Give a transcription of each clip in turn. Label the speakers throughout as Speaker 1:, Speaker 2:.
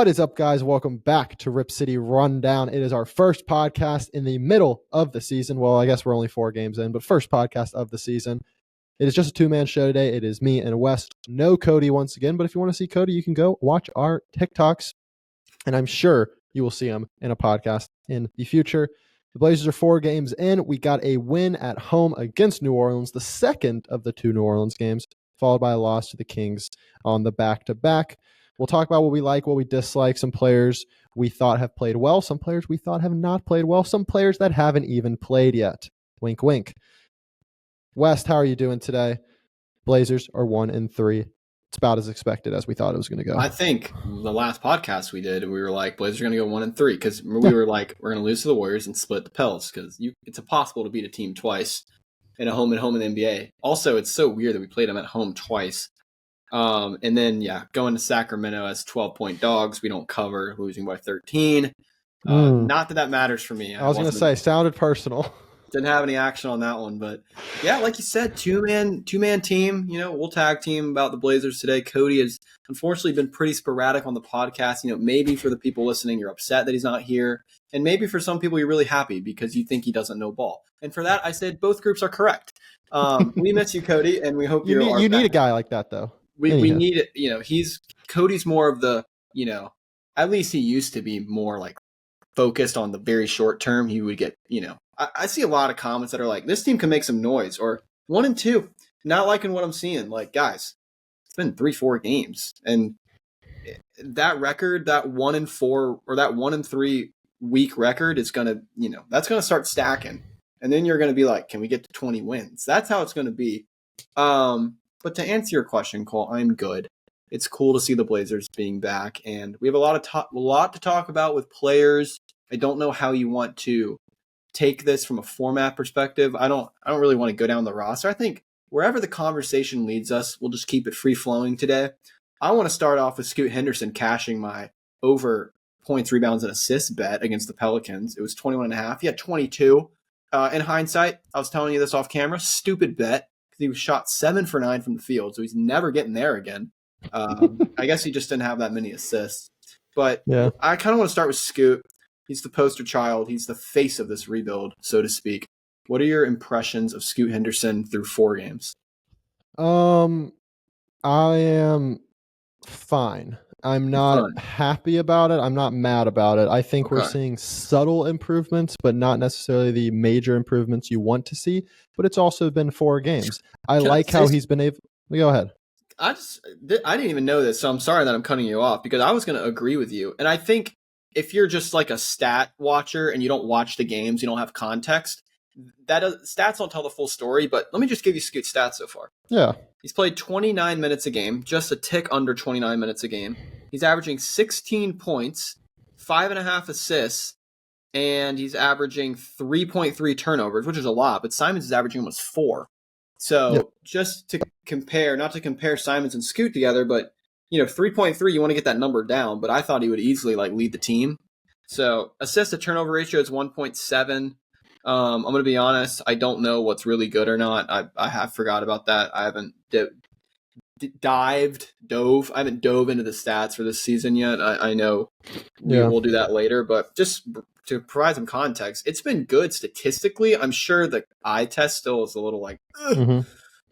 Speaker 1: What is up, guys? Welcome back to Rip City Rundown. It is our first podcast in the middle of the season. Well, I guess we're only 4 games in, but first podcast of the season. It is just a 2-man show today. It is me and Wes. No Cody once again, but if you want to see Cody, you can go watch our TikToks, and I'm sure you will see him in a podcast in the future. The Blazers are 4 games in. We got a win at home against New Orleans, the second of the 2 New Orleans games, followed by a loss to the Kings on the back-to-back. We'll talk about what we like, what we dislike, some players we thought have played well, some players we thought have not played well, some players that haven't even played yet. Wink, wink. West, how are you doing today? Blazers are 1-3. It's about as expected as we thought it was going to go.
Speaker 2: I think the last podcast we did, we were like, Blazers are going to go 1-3 because we were like, we're going to lose to the Warriors and split the Pels because it's impossible to beat a team twice in a home and home in the NBA. Also, it's so weird that we played them at home twice. And then, going to Sacramento as 12-point dogs. We don't cover, losing by 13. Not that matters for me.
Speaker 1: I was going to say, sounded personal.
Speaker 2: Didn't have any action on that one. But, yeah, like you said, two-man team. You know, we'll tag team about the Blazers today. Cody has unfortunately been pretty sporadic on the podcast. You know, maybe for the people listening, you're upset that he's not here. And maybe for some people, you're really happy because you think he doesn't know ball. And for that, I said both groups are correct. We miss you, Cody, and we hope
Speaker 1: you need a guy like that, though.
Speaker 2: We need it. You know, Cody's more of the, you know, at least he used to be more like focused on the very short term. He would get, you know, I see a lot of comments that are like, this team can make some noise, or 1-2, not liking what I'm seeing. Like, guys, it's been 3-4 games, and that record, that 1-4 or that 1-3 week record is going to, you know, that's going to start stacking. And then you're going to be like, can we get to 20 wins? That's how it's going to be. But to answer your question, Cole, I'm good. It's cool to see the Blazers being back, and we have a lot to talk about with players. I don't know how you want to take this from a format perspective. I don't really want to go down the roster. I think wherever the conversation leads us, we'll just keep it free flowing today. I want to start off with Scoot Henderson cashing my over points, rebounds, and assists bet against the Pelicans. It was 21.5. He had 22. In hindsight, I was telling you this off camera, stupid bet. He was shot 7 for 9 from the field, so he's never getting there again. I guess he just didn't have that many assists. But yeah. I kind of want to start with Scoot. He's the poster child. He's the face of this rebuild, so to speak. What are your impressions of Scoot Henderson through 4 games?
Speaker 1: I am fine. I'm not happy about it. I'm not mad about it. I think we're seeing subtle improvements, but not necessarily the major improvements you want to see. But it's also been 4 games. I like how he's been able – go ahead.
Speaker 2: I didn't even know this, so I'm sorry that I'm cutting you off because I was going to agree with you. And I think if you're just like a stat watcher and you don't watch the games, you don't have context, stats don't tell the full story. But let me just give you Scoot's stats so far.
Speaker 1: Yeah.
Speaker 2: He's played 29 minutes a game, just a tick under 29 minutes a game. He's averaging 16 points, 5.5 assists, and he's averaging 3.3 turnovers, which is a lot, but Simons is averaging almost 4. So just to compare, not to compare Simons and Scoot together, but, you know, 3.3, you want to get that number down, but I thought he would easily like lead the team. So assist to turnover ratio is 1.7. I'm going to be honest. I don't know what's really good or not. I have forgot about that. I haven't dove. I haven't dove into the stats for this season yet. I know we'll do that later, but just to provide some context, it's been good statistically. I'm sure the eye test still is a little like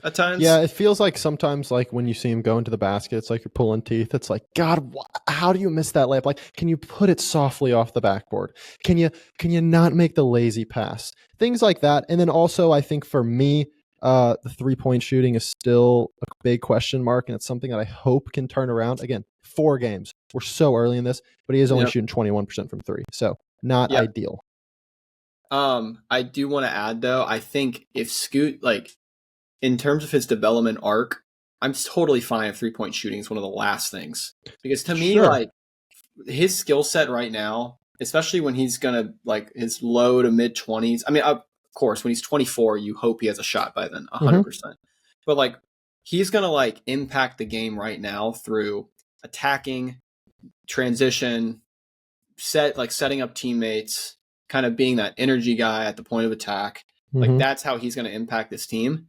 Speaker 2: at times.
Speaker 1: Yeah, it feels like sometimes like when you see him go into the basket, it's like you're pulling teeth. It's like, God, how do you miss that layup? Like, can you put it softly off the backboard? Can you not make the lazy pass? Things like that. And then also, I think for me, the 3-point shooting is still a big question mark, and it's something that I hope can turn around. Again, 4 games. We're so early in this, but he is only shooting 21% from 3. So not ideal.
Speaker 2: I do want to add, though, I think if Scoot, like, in terms of his development arc, I'm totally fine if 3-point shooting is one of the last things. Because to me, like, his skill set right now, especially when he's going to, like, his low to mid-20s, I mean, of course, when he's 24, you hope he has a shot by then, 100%. But, like, he's going to, like, impact the game right now through attacking, transition, setting up teammates, kind of being that energy guy at the point of attack. Like, that's how he's going to impact this team.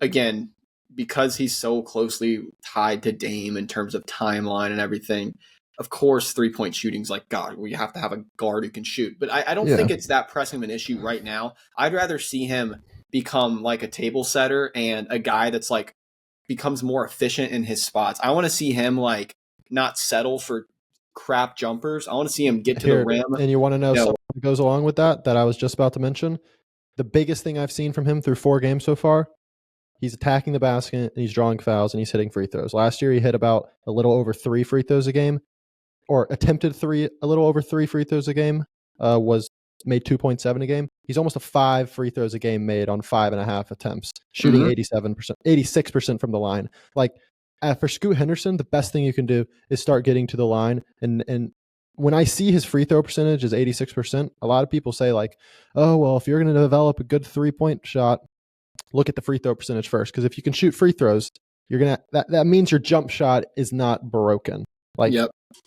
Speaker 2: Again, because he's so closely tied to Dame in terms of timeline and everything, of course, 3-point shooting's like, God, we have to have a guard who can shoot. But I don't think it's that pressing of an issue right now. I'd rather see him become like a table setter and a guy that's like becomes more efficient in his spots. I want to see him like not settle for crap jumpers. I want to see him get to the rim.
Speaker 1: And you want to know something that goes along with that I was just about to mention? The biggest thing I've seen from him through 4 games so far, he's attacking the basket and he's drawing fouls and he's hitting free throws. Last year he hit about a little over 3 free throws a game, or attempted a little over 3 free throws a game, was made 2.7 a game. He's almost a 5 free throws a game made on 5.5 attempts, shooting 86% from the line. Like, for Scoot Henderson, the best thing you can do is start getting to the line. And when I see his free throw percentage is 86%, a lot of people say like, oh, well, if you're going to develop a good 3-point shot, look at the free throw percentage first. Because if you can shoot free throws, you're going to, that means your jump shot is not broken. Like,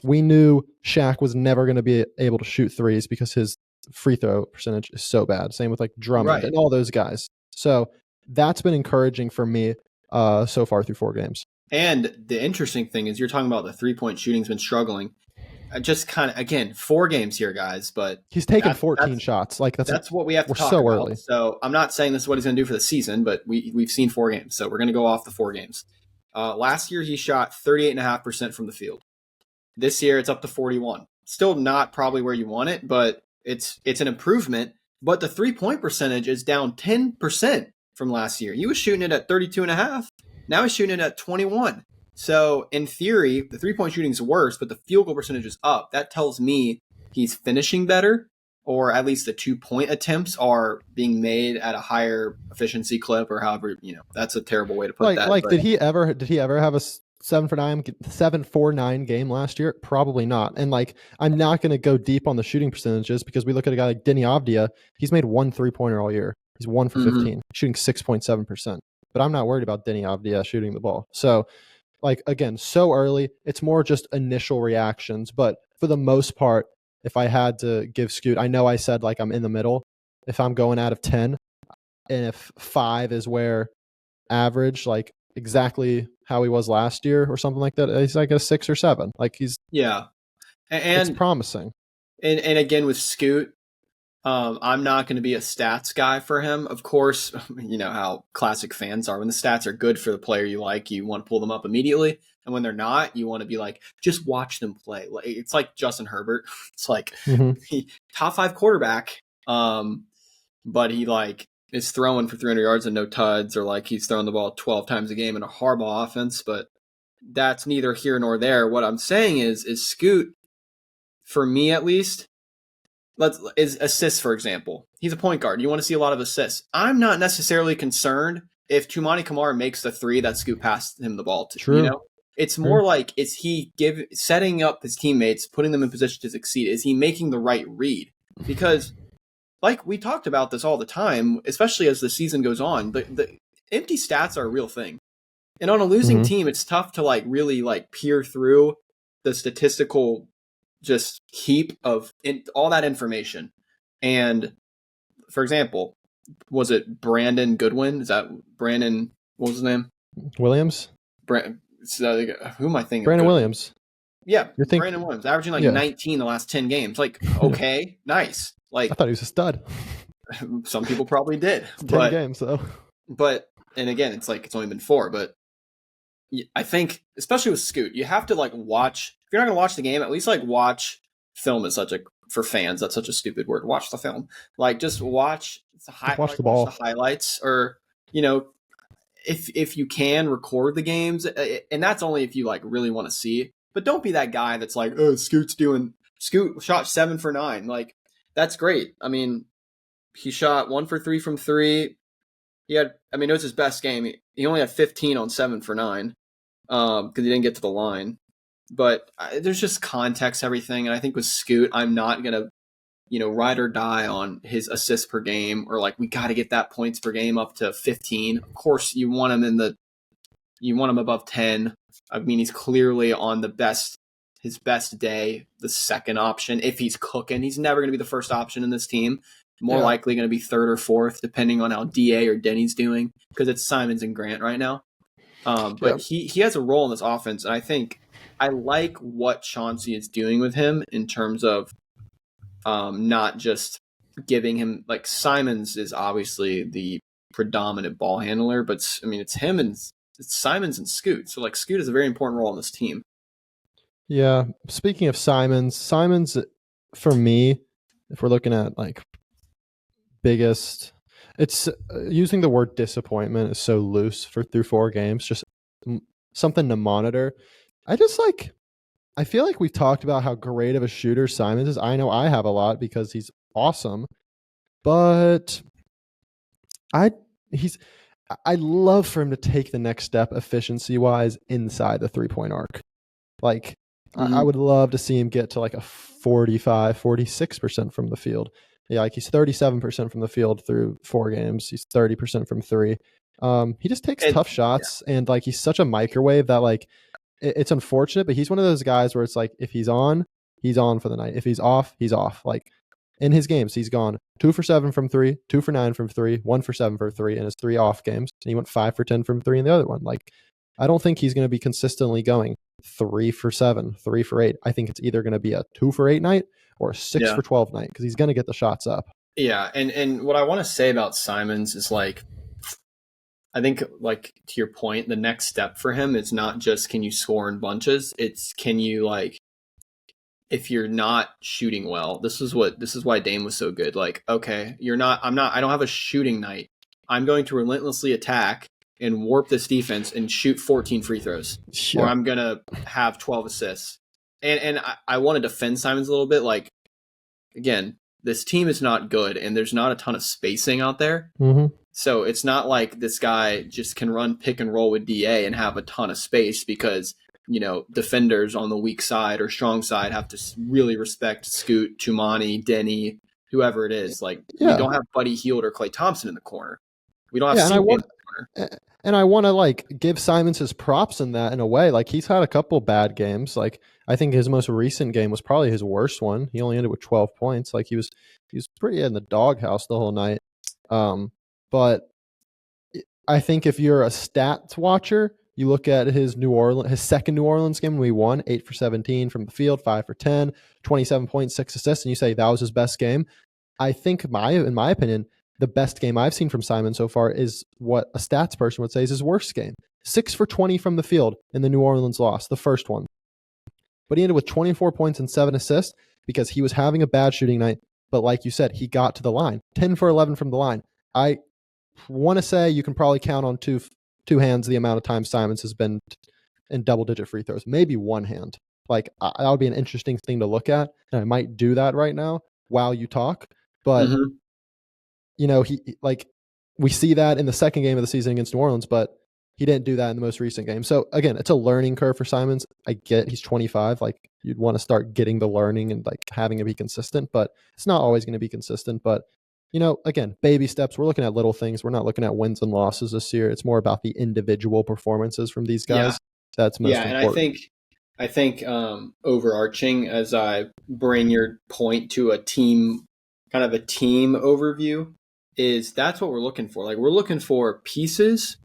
Speaker 1: we knew Shaq was never going to be able to shoot threes because his free throw percentage is so bad. Same with like Drummond and all those guys. So that's been encouraging for me so far through 4 games. And
Speaker 2: the interesting thing is you're talking about the 3-point shooting's been struggling. Just kind of, again, 4 games here, guys, but
Speaker 1: he's taken 14 shots. Like that's
Speaker 2: what we have to talk about. Early. So I'm not saying this is what he's going to do for the season, but we've seen 4 games, so we're going to go off the 4 games. Last year he shot 38.5% from the field. This year it's up to 41. Still not probably where you want it, but it's an improvement. But the 3-point percentage is down 10% from last year. He was shooting it at 32.5. Now he's shooting it at 21. So in theory, the 3-point shooting is worse, but the field goal percentage is up. That tells me he's finishing better, or at least the 2-point attempts are being made at a higher efficiency clip, or however, that's a terrible way to put that.
Speaker 1: Like, did he ever have a 7-for-9 game last year? Probably not. And like, I'm not going to go deep on the shooting percentages because we look at a guy like Denny Avdia. He's made 1 3-pointer all year. He's 1 for 15, shooting 6.7%. But I'm not worried about Denny Avdia shooting the ball. So, like, again, so early, it's more just initial reactions. But for the most part, if I had to give Scoot, I know I said like I'm in the middle. If I'm going out of 10, and if 5 is where average, like exactly how he was last year or something like that, he's like a 6 or 7. Like he's
Speaker 2: and
Speaker 1: it's promising.
Speaker 2: And again with Scoot, I'm not going to be a stats guy for him. Of course, you know how classic fans are. When the stats are good for the player you like, you want to pull them up immediately. And when they're not, you want to be like, just watch them play. It's like Justin Herbert. It's like he top 5 quarterback, but he like is throwing for 300 yards and no tuds, or like he's throwing the ball 12 times a game in a Harbaugh offense. But that's neither here nor there. What I'm saying is Scoot, for me at least, is assists, for example. He's a point guard. You want to see a lot of assists. I'm not necessarily concerned if Toumani Camara makes the 3 that Scoot passed him the ball to.
Speaker 1: True.
Speaker 2: It's more like, is he setting up his teammates, putting them in position to succeed? Is he making the right read? Because, like we talked about this all the time, especially as the season goes on, the empty stats are a real thing. And on a losing team, it's tough to like really like peer through the statistical just heap of all that information. And for example, was it Brandon Goodwin? Is that Brandon? What was his name?
Speaker 1: Williams.
Speaker 2: Who am I thinking?
Speaker 1: Brandon Williams.
Speaker 2: Yeah, Brandon Williams, averaging like 19 the last 10 games. Like, okay, nice. Like,
Speaker 1: I thought he was a stud.
Speaker 2: Some people probably did.
Speaker 1: 10 games though.
Speaker 2: But and again, it's like it's only been 4. But I think, especially with Scoot, you have to like watch. If you're not gonna watch the game, at least like watch film. Is for fans, that's such a stupid word. Watch the film. Like just watch
Speaker 1: watch the ball,
Speaker 2: watch the highlights, or if you can record the games, and that's only if you like really want to see. But don't be that guy that's like, oh, Scoot shot 7 for 9. Like that's great. I mean, he shot 1 for 3 from 3. It was his best game. He only had 15 on 7 for 9 because he didn't get to the line. But there's just context, everything. And I think with Scoot, I'm not going to, ride or die on his assists per game, or like, we got to get that points per game up to 15. Of course, you want him above 10. I mean, he's clearly on his best day, the second option. If he's cooking, he's never going to be the first option in this team. More likely going to be 3rd or 4th, depending on how DA or Denny's doing, because it's Simons and Grant right now. But he has a role in this offense, and I think I like what Chauncey is doing with him in terms of not just giving him, like, Simons is obviously the predominant ball handler, but I mean it's him and it's Simons and Scoot. So like Scoot is a very important role on this team.
Speaker 1: Yeah. Speaking of Simons for me, if we're looking at like biggest, it's using the word disappointment is so loose through 4 games, just something to monitor. I feel like we've talked about how great of a shooter Simons is. I know I have a lot because he's awesome, but I'd love for him to take the next step efficiency wise inside the 3-point arc. Like I would love to see him get to like a 45, 46% from the field. Yeah, like he's 37% from the field through 4 games. He's 30% from 3. He just takes tough shots, and like he's such a microwave that like it's unfortunate, but he's one of those guys where it's like if he's on for the night. If he's off, he's off. Like in his games, he's gone 2 for 7 from 3, 2 for 9 from 3, 1 for 7 for 3 in his 3 off games. And he went 5 for 10 from 3 in the other one. Like I don't think he's going to be consistently going 3 for 7, 3 for 8. I think it's either going to be a 2 for 8 night or a 6 for 12 night because he's going to get the shots up.
Speaker 2: Yeah, and what I want to say about Simons is like, I think like to your point, the next step for him is not just can you score in bunches, it's can you like, if you're not shooting well, this is why Dame was so good. Like, okay, I don't have a shooting night. I'm going to relentlessly attack and warp this defense and shoot 14 free throws, or I'm going to have 12 assists. And I want to defend Simons a little bit. Like, again, this team is not good and there's not a ton of spacing out there.
Speaker 1: Mm-hmm.
Speaker 2: So it's not like this guy just can run pick and roll with DA and have a ton of space because, you know, defenders on the weak side or strong side have to really respect Scoot, Chumani, Denny, whoever it is. Like, we don't have Buddy Hield or Klay Thompson in the corner. We don't have in the corner.
Speaker 1: And I want to like give Simons his props in that in a way. Like he's had a couple bad games. Like I think his most recent game was probably his worst one. He only ended with 12 points. Like he was pretty in the doghouse the whole night. But I think if you're a stats watcher, you look at his second New Orleans game when we won, 8 for 17 from the field, 5 for 10, 27.6 assists, and you say that was his best game. I think in my opinion, the best game I've seen from Simon so far is what a stats person would say is his worst game. 6 for 20 from the field in the New Orleans loss, the first one. But he ended with 24 points and 7 assists because he was having a bad shooting night. But like you said, he got to the line. 10 for 11 from the line. I want to say you can probably count on two hands the amount of time Simons has been in double-digit free throws. Maybe one hand. Like, that would be an interesting thing to look at. And I might do that right now while you talk. But, you know, we see that in the second game of the season against New Orleans, but he didn't do that in the most recent game. So, again, it's a learning curve for Simons. I get he's 25. Like, you'd want to start getting the learning and, like, having it be consistent. But it's not always going to be consistent. But, you know, again, baby steps. We're looking at little things. We're not looking at wins and losses this year. It's more about the individual performances from these guys. Yeah. That's most important.
Speaker 2: And I think overarching, as I bring your point to a team, kind of a team overview, is that's what we're looking for. Like, we're looking for pieces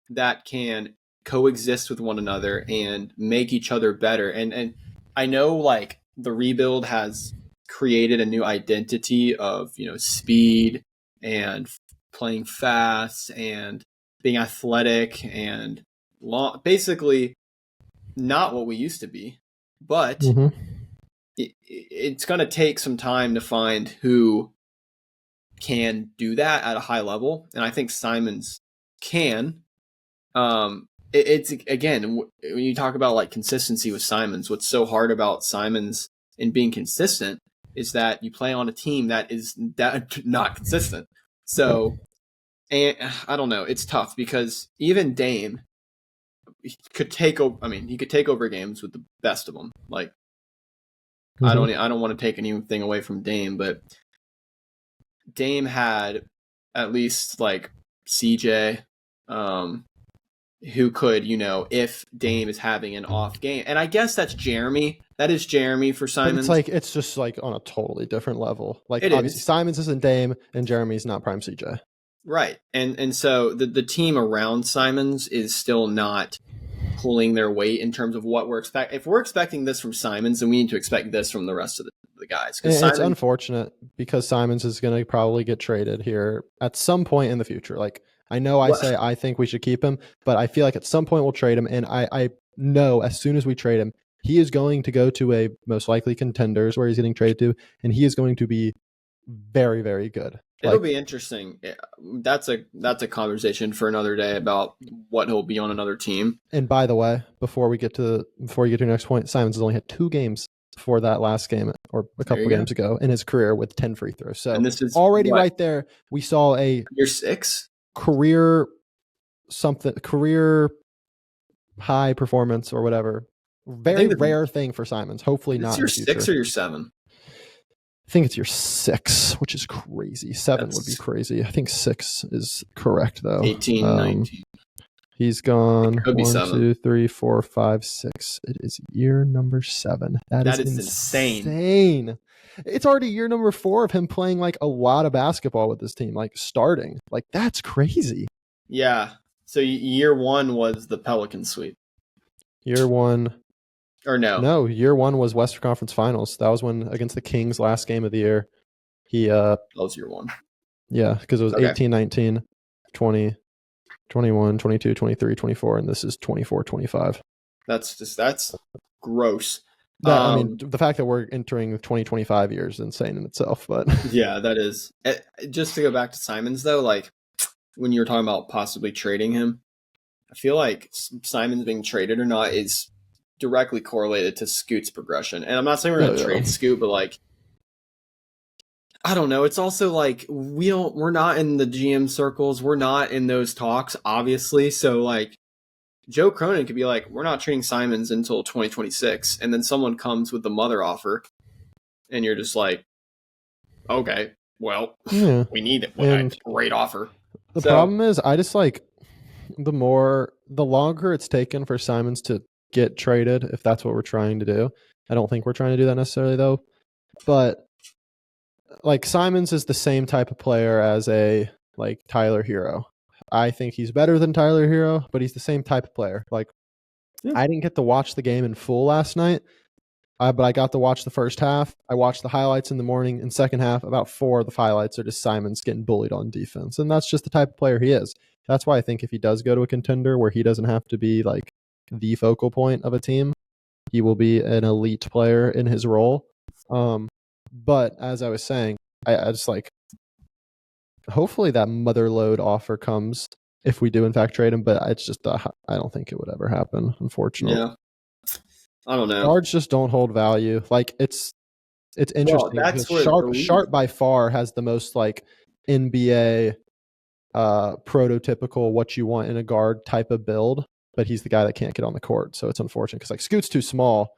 Speaker 2: that can coexist with one another and make each other better. And I know, like, the rebuild has created a new identity of, you know, speed and playing fast and being athletic and basically not what we used to be, but it's going to take some time to find who can do that at a high level. And I think Simons can. It's again, when you talk about like consistency with Simons, what's so hard about Simons in being consistent is that you play on a team that is not consistent. So, and I don't know, it's tough because even Dame could take over games with the best of them. Like, I don't want to take anything away from Dame, but Dame had at least like CJ, who could, you know, if Dame is having an off game, and I guess that's Jeremy. That is Jeremy for Simons.
Speaker 1: But it's just like on a totally different level. Like, obviously Simons isn't Dame and Jeremy's not prime CJ.
Speaker 2: Right. And so the team around Simons is still not pulling their weight in terms of what we're expecting. If we're expecting this from Simons, then we need to expect this from the rest of the guys.
Speaker 1: And
Speaker 2: Because
Speaker 1: it's
Speaker 2: Simons,
Speaker 1: unfortunate because Simons is going to probably get traded here at some point in the future. Like, I know I say I think we should keep him, but I feel like at some point we'll trade him. And I know as soon as we trade him, he is going to go to a most likely contenders where he's getting traded to, and he is going to be very, very good.
Speaker 2: it'll be interesting. That's a conversation for another day about what he'll be on another team.
Speaker 1: And by the way, before you get to your next point, Simons has only had 2 games for that last game or a couple games ago in his career with 10 free throws. So
Speaker 2: and this is
Speaker 1: already right there, we saw a
Speaker 2: year 6
Speaker 1: career high performance or whatever. Very rare thing for Simons. Hopefully not.
Speaker 2: Your 6 or your 7?
Speaker 1: I think it's your 6, which is crazy. 7 would be crazy. I think 6 is correct though.
Speaker 2: 18, 19.
Speaker 1: He's gone 1,
Speaker 2: 7.
Speaker 1: 2, 3, 4, 5, 6. It is year number 7. That is insane. It's already year number 4 of him playing like a lot of basketball with this team, like starting. Like that's crazy.
Speaker 2: Yeah. So year 1 was the Pelican sweep.
Speaker 1: Year 1.
Speaker 2: Or no?
Speaker 1: No, year 1 was Western Conference Finals. That was when against the Kings last game of the year. That
Speaker 2: was year 1.
Speaker 1: Yeah, because it was 18, 19, 20, 21, 22, 23, 24, and this is 24, 25.
Speaker 2: That's gross.
Speaker 1: I mean, the fact that we're entering 2025 years is insane in itself, but
Speaker 2: yeah, that is. Just to go back to Simons though, like when you were talking about possibly trading him, I feel like Simons being traded or not is directly correlated to Scoot's progression. And I'm not saying we're going to trade Scoot, but like, I don't know. It's also like we're not in the GM circles. We're not in those talks, obviously. So like Joe Cronin could be like, we're not trading Simons until 2026. And then someone comes with the mother offer and you're just like, okay, well, we need it. Well, that's a great offer.
Speaker 1: The problem is I just like the longer it's taken for Simons to get traded, if that's what we're trying to do. I don't think we're trying to do that necessarily though. But like Simons is the same type of player as a like Tyler Hero. I think he's better than Tyler Hero, but he's the same type of player. Like I didn't get to watch the game in full last night, but I got to watch the first half. I watched the highlights in the morning. And second half, about 4 of the highlights are just Simons getting bullied on defense. And that's just the type of player he is. That's why I think if he does go to a contender where he doesn't have to be like the focal point of a team, he will be an elite player in his role. But as I was saying, I just like, hopefully that motherload offer comes if we do in fact trade him, but it's just, I don't think it would ever happen, unfortunately.
Speaker 2: Yeah. I don't know.
Speaker 1: Guards just don't hold value. Like it's interesting. Well, that's Sharp by far has the most like NBA prototypical what you want in a guard type of build, but he's the guy that can't get on the court. So it's unfortunate because like Scoot's too small.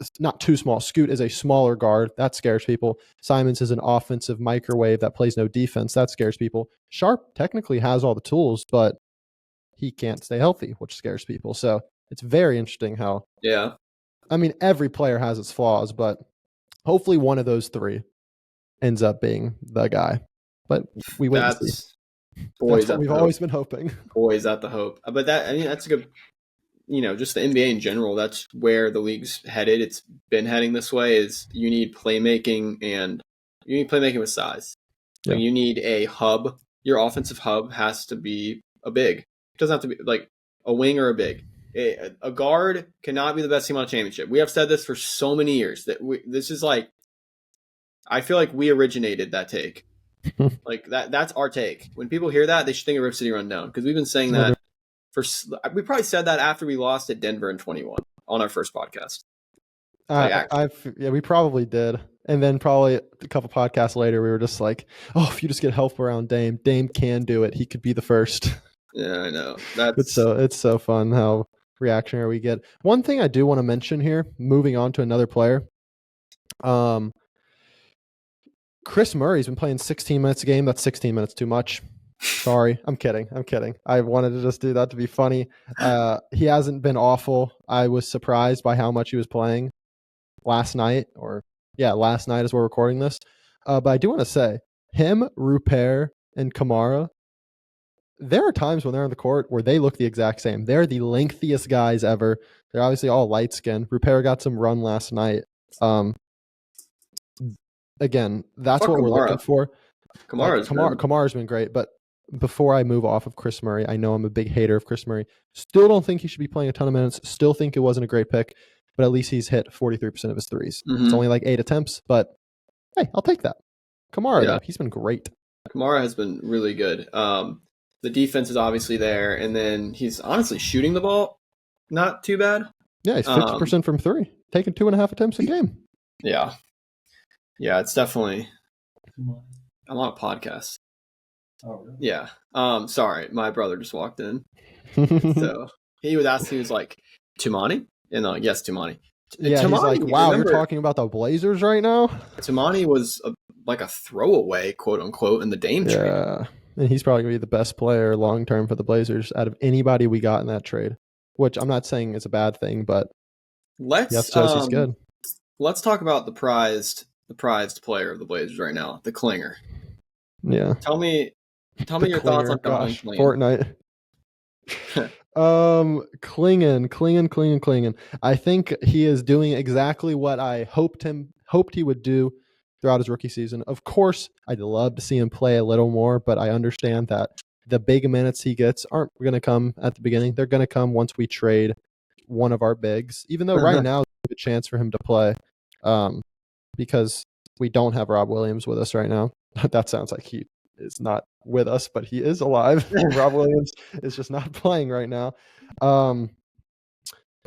Speaker 1: It's not too small. Scoot is a smaller guard. That scares people. Simons is an offensive microwave that plays no defense. That scares people. Sharp technically has all the tools, but he can't stay healthy, which scares people. So it's very interesting how.
Speaker 2: Yeah.
Speaker 1: I mean, every player has its flaws, but hopefully one of those 3 ends up being the guy. But we wait and see. That's what we've always been hoping.
Speaker 2: Boys at the hope. But that's a good, just the NBA in general, that's where the league's headed. It's been heading this way is you need playmaking and you need playmaking with size. Yeah. You need a hub. Your offensive hub has to be a big. It doesn't have to be like a wing or a big. A guard cannot be the best team on a championship. We have said this for so many years that this is like, I feel like we originated that take. Like that's our take. When people hear that, they should think of Rip City Rundown because we've been saying that we probably said that after we lost at Denver in 21 on our first podcast.
Speaker 1: We probably did. And then probably a couple podcasts later, we were just like, oh, if you just get help around Dame can do it. He could be the first.
Speaker 2: Yeah, I know.
Speaker 1: It's so fun how reactionary we get. One thing I do want to mention here, moving on to another player. Chris Murray's been playing 16 minutes a game. That's 16 minutes too much. Sorry, I'm kidding. I wanted to just do that to be funny. He hasn't been awful. I was surprised by how much he was playing last night as we're recording this. But I do want to say him, Rupert, and Kamara there are times when they're on the court where they look the exact same. They're the lengthiest guys ever. They're obviously all light skinned. Rupert got some run last night. Again, that's what we're looking for.
Speaker 2: Kamara's
Speaker 1: been great, but before I move off of Chris Murray, I know I'm a big hater of Chris Murray. Still don't think he should be playing a ton of minutes. Still think it wasn't a great pick, but at least he's hit 43% of his threes. It's only like 8 attempts, but hey, I'll take that. Kamara, though, he's been great.
Speaker 2: Kamara has been really good. The defense is obviously there, and then he's honestly shooting the ball not too bad.
Speaker 1: Yeah, he's 50% from 3, taking 2.5 attempts a game.
Speaker 2: Yeah, it's definitely. I'm on a podcast. Oh, really? Yeah. Sorry, my brother just walked in. So he was asked, he was like, Toumani? And yes, Toumani.
Speaker 1: Yeah, Toumani, he's like, wow, you're talking about the Blazers right now?
Speaker 2: Toumani was like a throwaway, quote unquote, in the Dame trade. Yeah,
Speaker 1: and he's probably going to be the best player long term for the Blazers out of anybody we got in that trade, which I'm not saying is a bad thing, but
Speaker 2: he's
Speaker 1: good.
Speaker 2: Let's talk about the prized player of the Blazers right now, the Klinger.
Speaker 1: Yeah.
Speaker 2: Tell me your thoughts on
Speaker 1: Fortnite. Klingen. I think he is doing exactly what I hoped he would do throughout his rookie season. Of course, I'd love to see him play a little more, but I understand that the big minutes he gets aren't going to come at the beginning. They're going to come once we trade one of our bigs, even though right now there's a chance for him to play because we don't have Rob Williams with us right now. That sounds like he is not with us, but he is alive. Rob Williams is just not playing right now. But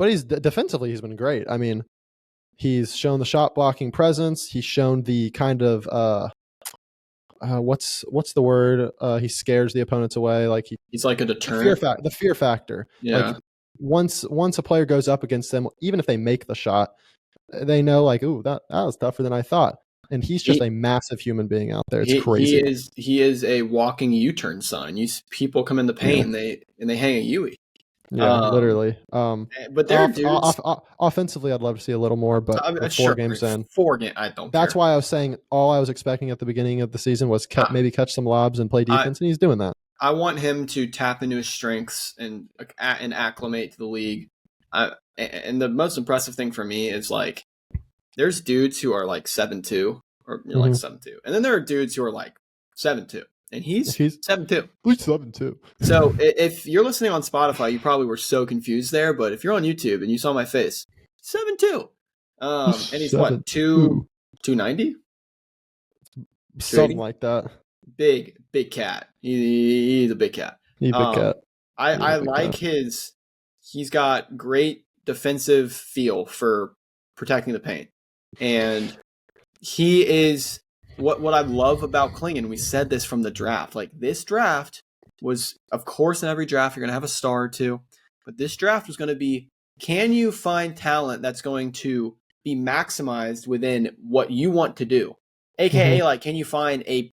Speaker 1: he's defensively, he's been great. I mean, he's shown the shot blocking presence. He's shown the kind of what's the word? He scares the opponents away. Like
Speaker 2: he's like a deterrent.
Speaker 1: The fear factor.
Speaker 2: Yeah.
Speaker 1: Like once a player goes up against them, even if they make the shot, they know like, ooh, that was tougher than I thought. And he's just a massive human being out there. It's crazy.
Speaker 2: He is a walking U-turn sign. People come in the paint and they hang a Yui.
Speaker 1: Yeah, literally.
Speaker 2: But they're dudes.
Speaker 1: Offensively, I'd love to see a little more, but 4 games in.
Speaker 2: 4 games, I don't.
Speaker 1: That's why I was saying all I was expecting at the beginning of the season was maybe catch some lobs and play defense, and he's doing that.
Speaker 2: I want him to tap into his strengths and acclimate to the league. And the most impressive thing for me is like, there's dudes who are like 7'2", or like 7'2", and then there are dudes who are like 7'2", and he's 7'2".
Speaker 1: He's 7'2".
Speaker 2: So if you're listening on Spotify, you probably were so confused there. But if you're on YouTube and you saw my face, 7'2", and he's 7'2". What 290,
Speaker 1: something like that.
Speaker 2: Big cat. He's a big cat.
Speaker 1: He's a big cat.
Speaker 2: I like his. He's got great defensive feel for protecting the paint. And he is what I love about Klingen. We said this from the draft. Like this draft was, of course, in every draft you're going to have a star or two, but this draft was going to be, can you find talent that's going to be maximized within what you want to do? AKA, like, can you find a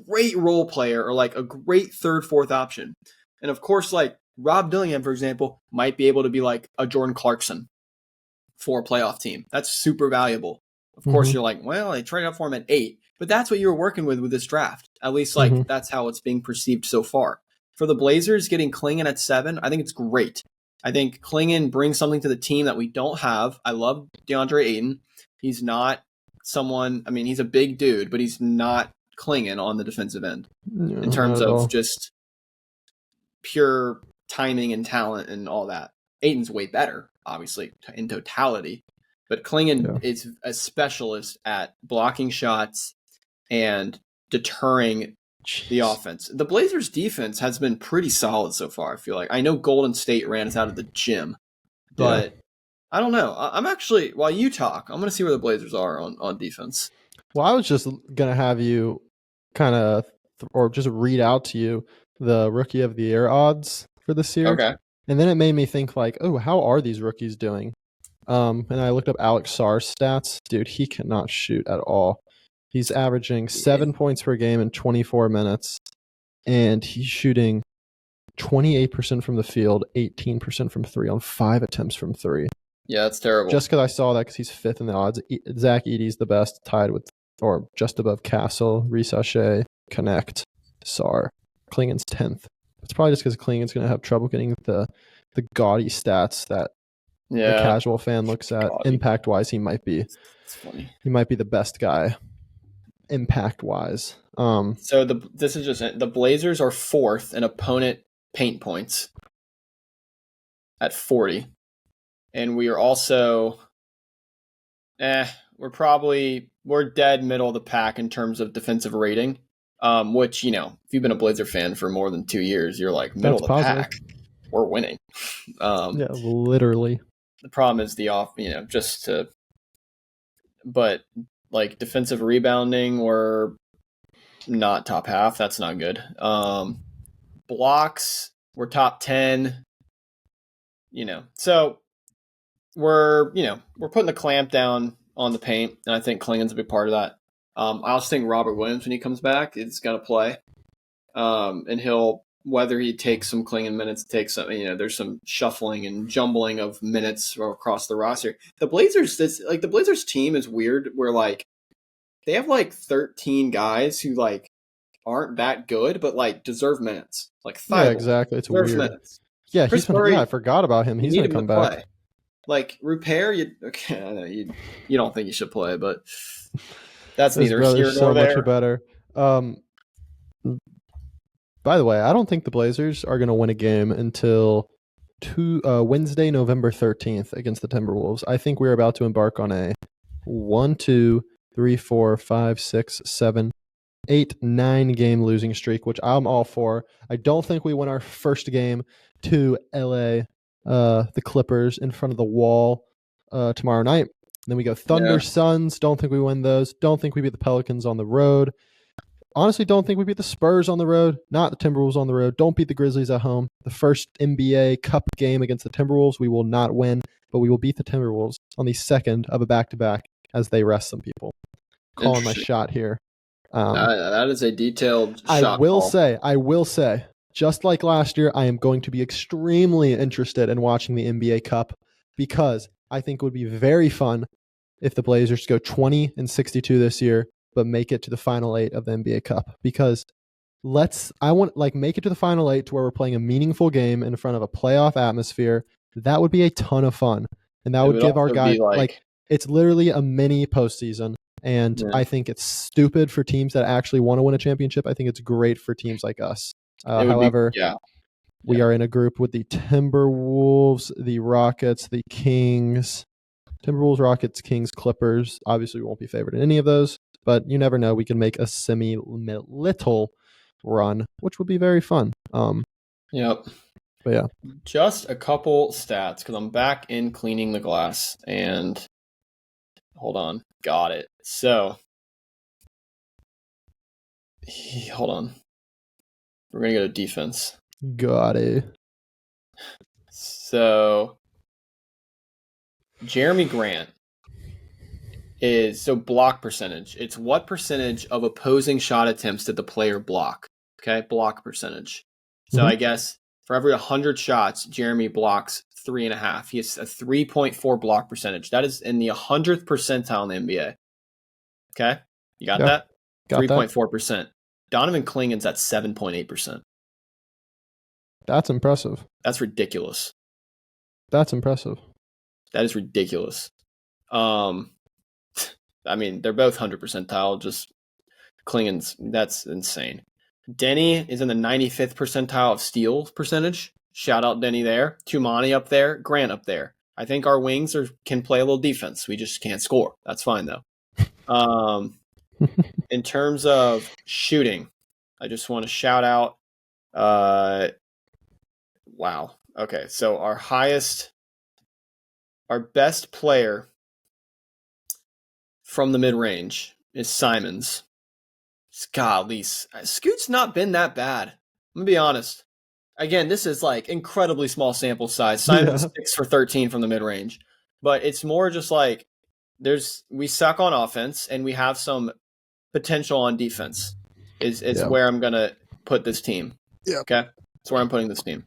Speaker 2: great role player or like a great third, fourth option? And of course, like Rob Dillingham, for example, might be able to be like a Jordan Clarkson for a playoff team. That's super valuable. Of course, you're like, well, they traded up for him at 8, but that's what you were working with this draft. At least, like, that's how it's being perceived so far. For the Blazers, getting Klingen at 7, I think it's great. I think Klingen brings something to the team that we don't have. I love DeAndre Ayton. He's not someone, I mean, he's a big dude, but he's not Klingen on the defensive end in terms of just pure timing and talent and all that. Ayton's way better, obviously, in totality. But Klingen is a specialist at blocking shots and deterring the offense. The Blazers' defense has been pretty solid so far, I feel like. I know Golden State ran us out of the gym, but I don't know. I'm actually, while you talk, I'm going to see where the Blazers are on defense.
Speaker 1: Well, I was just going to have you kind of, or just read out to you the Rookie of the Year odds for this year.
Speaker 2: Okay.
Speaker 1: And then it made me think like, oh, how are these rookies doing? And I looked up Alex Sarr's stats. Dude, he cannot shoot at all. He's averaging 7 points per game in 24 minutes, and he's shooting 28% from the field, 18% from 3 on 5 attempts from 3.
Speaker 2: Yeah, that's terrible.
Speaker 1: Just because I saw that, because he's 5th in the odds. Zach Edey's the best, tied with, or just above Castle, Reese O'Shea, Connect, Sarr. Klingen's 10th. It's probably just because Klingen's going to have trouble getting the gaudy stats that
Speaker 2: Yeah,
Speaker 1: the casual fan looks at.
Speaker 2: Gaudy.
Speaker 1: Impact wise, he might be.
Speaker 2: It's funny.
Speaker 1: He might be the best guy. Impact wise.
Speaker 2: So this is just the Blazers are 4th in opponent paint points at 40, and we are also, we're dead middle of the pack in terms of defensive rating. Which, you know, if you've been a Blazer fan for more than 2 years, you're like middle of the pack. We're winning.
Speaker 1: Yeah, literally.
Speaker 2: The problem is but like defensive rebounding, we're not top half. That's not good. Blocks, we're top 10. You know, so we're putting the clamp down on the paint, and I think Klingen's a big part of that. I also think Robert Williams, when he comes back, is going to play. And whether he takes some Klingen minutes, there's some shuffling and jumbling of minutes across the roster. The Blazers team is weird where like they have like 13 guys who like aren't that good, but like deserve minutes. Like
Speaker 1: yeah, exactly. It's weird. Minutes. Yeah, I forgot about him. He's going to come back.
Speaker 2: Play. Like Rupert, I know you don't think he should play, but that's neither here nor there.
Speaker 1: Much better. By the way, I don't think the Blazers are going to win a game until Wednesday, November 13th against the Timberwolves. I think we're about to embark on a 1, 2, 3, 4, 5, 6, 7, 8, 9 game losing streak, which I'm all for. I don't think we win our first game to LA, the Clippers in front of the wall tomorrow night. Then we go Thunder, Suns. Don't think we win those. Don't think we beat the Pelicans on the road. Honestly, don't think we beat the Spurs on the road. Not the Timberwolves on the road. Don't beat the Grizzlies at home. The first NBA Cup game against the Timberwolves, we will not win, but we will beat the Timberwolves on the second of a back-to-back as they rest some people. Calling my shot here.
Speaker 2: That is a detailed shot.
Speaker 1: I will say, just like last year, I am going to be extremely interested in watching the NBA Cup because I think it would be very fun if the Blazers go 20-62 this year, but make it to the final 8 of the NBA Cup. Because I want make it to the final 8 to where we're playing a meaningful game in front of a playoff atmosphere. That would be a ton of fun, and that would give our guys it's literally a mini postseason. And I think it's stupid for teams that actually want to win a championship. I think it's great for teams like us. However, we are in a group with the Timberwolves, the Rockets, the Kings. Timberwolves, Rockets, Kings, Clippers. Obviously, we won't be favored in any of those, but you never know. We can make a little run, which would be very fun.
Speaker 2: Yep.
Speaker 1: But yeah.
Speaker 2: Just a couple stats, because I'm back in cleaning the glass. And hold on. Got it. So, hold on. We're going to go to defense.
Speaker 1: Got it.
Speaker 2: So, Jeremy Grant is block percentage. It's what percentage of opposing shot attempts did the player block? Okay, block percentage. So I guess for every 100 shots, Jeremy blocks 3.5. He has a 3.4 block percentage. That is in the 100th percentile in the NBA. Okay, you got that? 3.4%. Donovan Klingen's at 7.8%.
Speaker 1: That's impressive.
Speaker 2: That's ridiculous.
Speaker 1: That's impressive.
Speaker 2: That is ridiculous. I mean, they're both 100 percentile. Just Klingen's, that's insane. Denny is in the 95th percentile of steal percentage. Shout out Denny there. Tumani up there. Grant up there. I think our wings can play a little defense. We just can't score. That's fine, though. In terms of shooting, I just want to shout out. Wow. Okay, so our best player from the mid-range is Simons. Golly, Scoot's not been that bad. I'm going to be honest. Again, this is like incredibly small sample size. Simons 6 for 13 from the mid-range. But it's more just like we suck on offense and we have some potential on defense is where I'm going to put this team. Yeah. Okay? That's where I'm putting this team.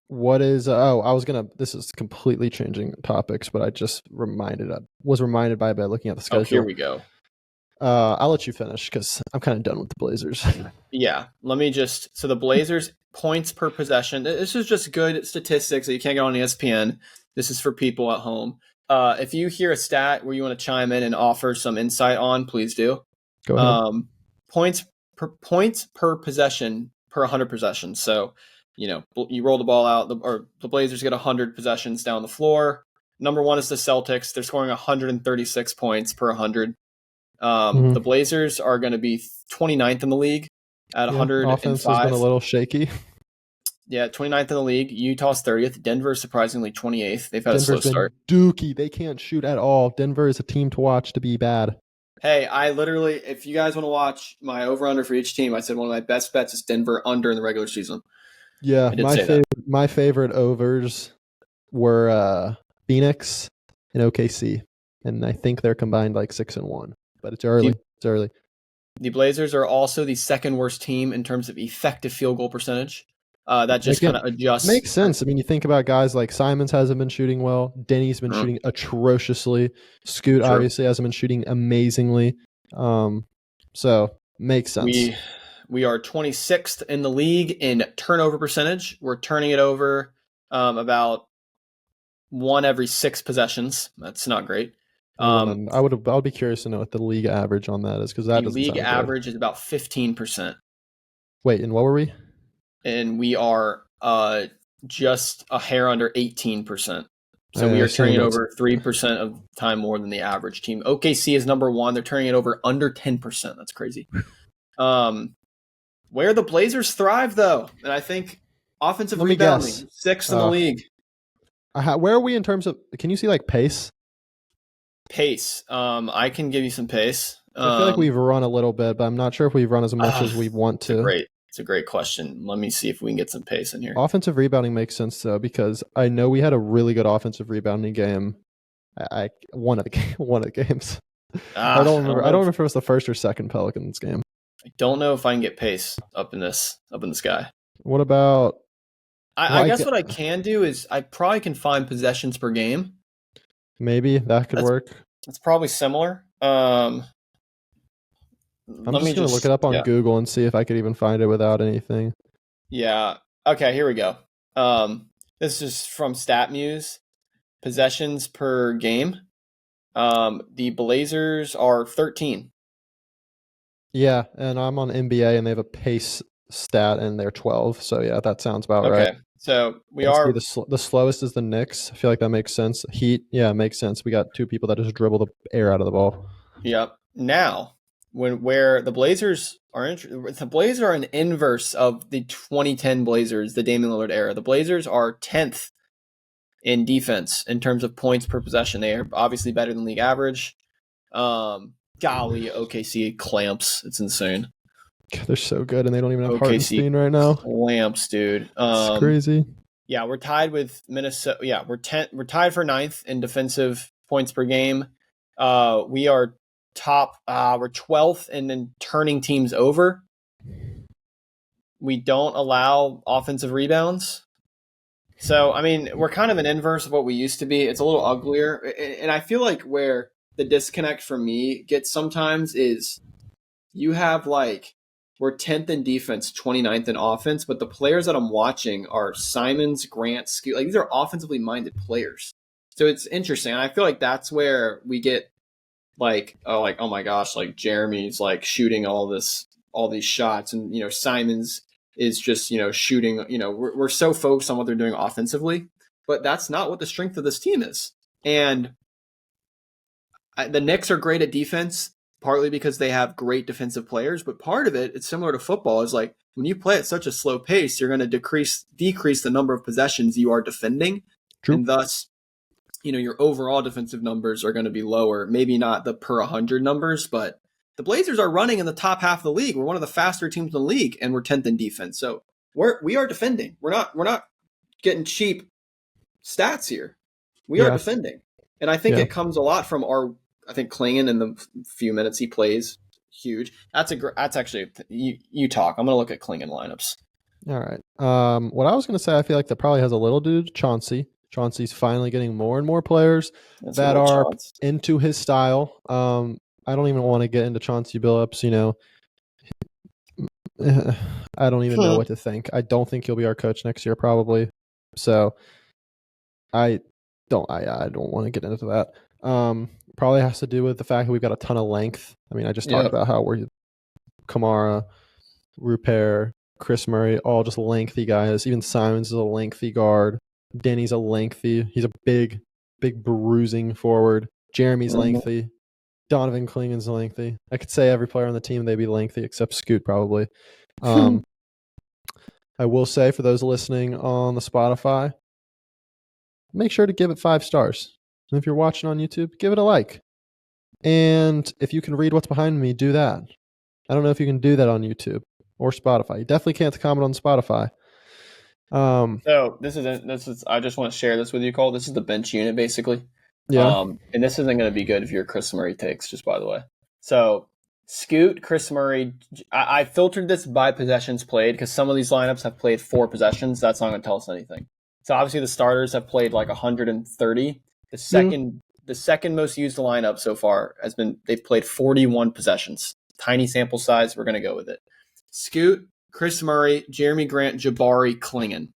Speaker 1: What is this is completely changing topics, but I just was reminded by looking at the schedule.
Speaker 2: Oh, here we go.
Speaker 1: I'll let you finish because I'm kind of done with the Blazers.
Speaker 2: Yeah, let me just. So the Blazers points per possession. This is just good statistics that you can't get on ESPN. This is for people at home. If you hear a stat where you want to chime in and offer some insight on, please do.
Speaker 1: Go ahead.
Speaker 2: Points per possession per 100 possessions. So, you roll the ball out, or the Blazers get 100 possessions down the floor. Number one is the Celtics. They're scoring 136 points per 100. The Blazers are going to be 29th in the league at 105.
Speaker 1: Offense has been a little shaky.
Speaker 2: Yeah, 29th in the league. Utah's 30th. Denver surprisingly 28th. They've had
Speaker 1: Denver's
Speaker 2: a slow start.
Speaker 1: Dookie. They can't shoot at all. Denver is a team to watch to be bad.
Speaker 2: Hey, I literally, if you guys want to watch my over-under for each team, I said one of my best bets is Denver under in the regular season.
Speaker 1: Yeah, my favorite overs were Phoenix and OKC, and I think they're combined like 6-1. But it's early. It's early.
Speaker 2: The Blazers are also the second worst team in terms of effective field goal percentage. That just kind of adjusts.
Speaker 1: Makes sense. I mean, you think about guys like Simons hasn't been shooting well. Denny's been shooting atrociously. Scoot obviously hasn't been shooting amazingly. So makes sense.
Speaker 2: We are 26th in the league in turnover percentage. We're turning it over about 1 every 6 possessions. That's not great.
Speaker 1: I would be curious to know what the league average on that is, because that doesn't sound good.
Speaker 2: The league average is about 15%.
Speaker 1: Wait, and what were we?
Speaker 2: And we are just a hair under 18%. So we are turning it over 3% of the time more than the average team. OKC is number 1. They're turning it over under 10%. That's crazy. Where the Blazers thrive, though, and I think offensive rebounding, 6th in the league.
Speaker 1: Where are we in terms of? Can you see like pace?
Speaker 2: Pace. I can give you some pace.
Speaker 1: I feel like we've run a little bit, but I'm not sure if we've run as much as we want to.
Speaker 2: It's a great question. Let me see if we can get some pace in here.
Speaker 1: Offensive rebounding makes sense though, because I know we had a really good offensive rebounding game. One of the games. I don't remember. I don't remember if it was the first or second Pelicans game.
Speaker 2: I don't know if I can get pace up in the sky.
Speaker 1: What about?
Speaker 2: I guess what I can do is I probably can find possessions per game.
Speaker 1: Maybe that could work.
Speaker 2: It's probably similar.
Speaker 1: I'm just going to look it up on Google and see if I could even find it without anything.
Speaker 2: Yeah. Okay, here we go. This is from StatMuse. Possessions per game. The Blazers are 13.
Speaker 1: Yeah, and I'm on NBA and they have a pace stat and they're 12. So yeah, that sounds about right.
Speaker 2: Okay. So we are
Speaker 1: the slowest is the Knicks. I feel like that makes sense. Heat, yeah, it makes sense. We got 2 people that just dribble the air out of the ball.
Speaker 2: Yep. Now, where the Blazers are an inverse of the 2010 Blazers, the Damian Lillard era. The Blazers are 10th in defense in terms of points per possession. They are obviously better than league average. Golly, OKC clamps. It's insane.
Speaker 1: They're so good, and they don't even have Hartenstein right now.
Speaker 2: Clamps, dude.
Speaker 1: It's crazy.
Speaker 2: Yeah, we're tied with Minnesota. Yeah, we're tied for 9th in defensive points per game. We are top. We're 12th in turning teams over. We don't allow offensive rebounds. So, I mean, we're kind of an inverse of what we used to be. It's a little uglier. And I feel like where the disconnect for me gets sometimes is you have we're 10th in defense, 29th in offense, but the players that I'm watching are Simons, Grant, Scoot. These are offensively minded players. So it's interesting. And I feel like that's where we get oh my gosh, Jeremy's shooting all these shots, and Simons is just shooting. We're so focused on what they're doing offensively, but that's not what the strength of this team is. And the Knicks are great at defense, partly because they have great defensive players, but part of it's similar to football. Is when you play at such a slow pace, you're going to decrease the number of possessions you are defending, and thus your overall defensive numbers are going to be lower. Maybe not the per 100 numbers, but the Blazers are running in the top half of the league. We're one of the faster teams in the league, and we're 10th in defense. So we are defending. We're not getting cheap stats here. We are defending, and I think it comes a lot from I think Klingon in the few minutes he plays, huge. That's actually you talk. I'm going to look at Klingon lineups.
Speaker 1: All right. What I was going to say, I feel like that probably has a little to do with Chauncey. Chauncey's finally getting more and more players that are into his style. I don't even want to get into Chauncey Billups. I don't even know what to think. I don't think he'll be our coach next year, probably. So I don't want to get into that. Probably has to do with the fact that we've got a ton of length. I mean, I just talked about how we're Kamara, Rupert, Chris Murray, all just lengthy guys. Even Simons is a lengthy guard. Denny's he's a big bruising forward. Jeremy's lengthy. Donovan Klingen's lengthy. I could say every player on the team, they'd be lengthy except Scoot probably. I will say for those listening on the Spotify, make sure to give it 5 stars. And if you're watching on YouTube, give it a like. And if you can read what's behind me, do that. I don't know if you can do that on YouTube or Spotify. You definitely can't comment on Spotify.
Speaker 2: So this is. I just want to share this with you, Cole. This is the bench unit, basically.
Speaker 1: Yeah.
Speaker 2: And this isn't going to be good if you're Chris Murray takes, just by the way. So Scoot, Chris Murray. I filtered this by possessions played because some of these lineups have played 4 possessions. That's not going to tell us anything. So obviously the starters have played like 130. The second most used lineup so far they've played 41 possessions. Tiny sample size. We're going to go with it. Scoot, Chris Murray, Jeremy Grant, Jabari, Klingen.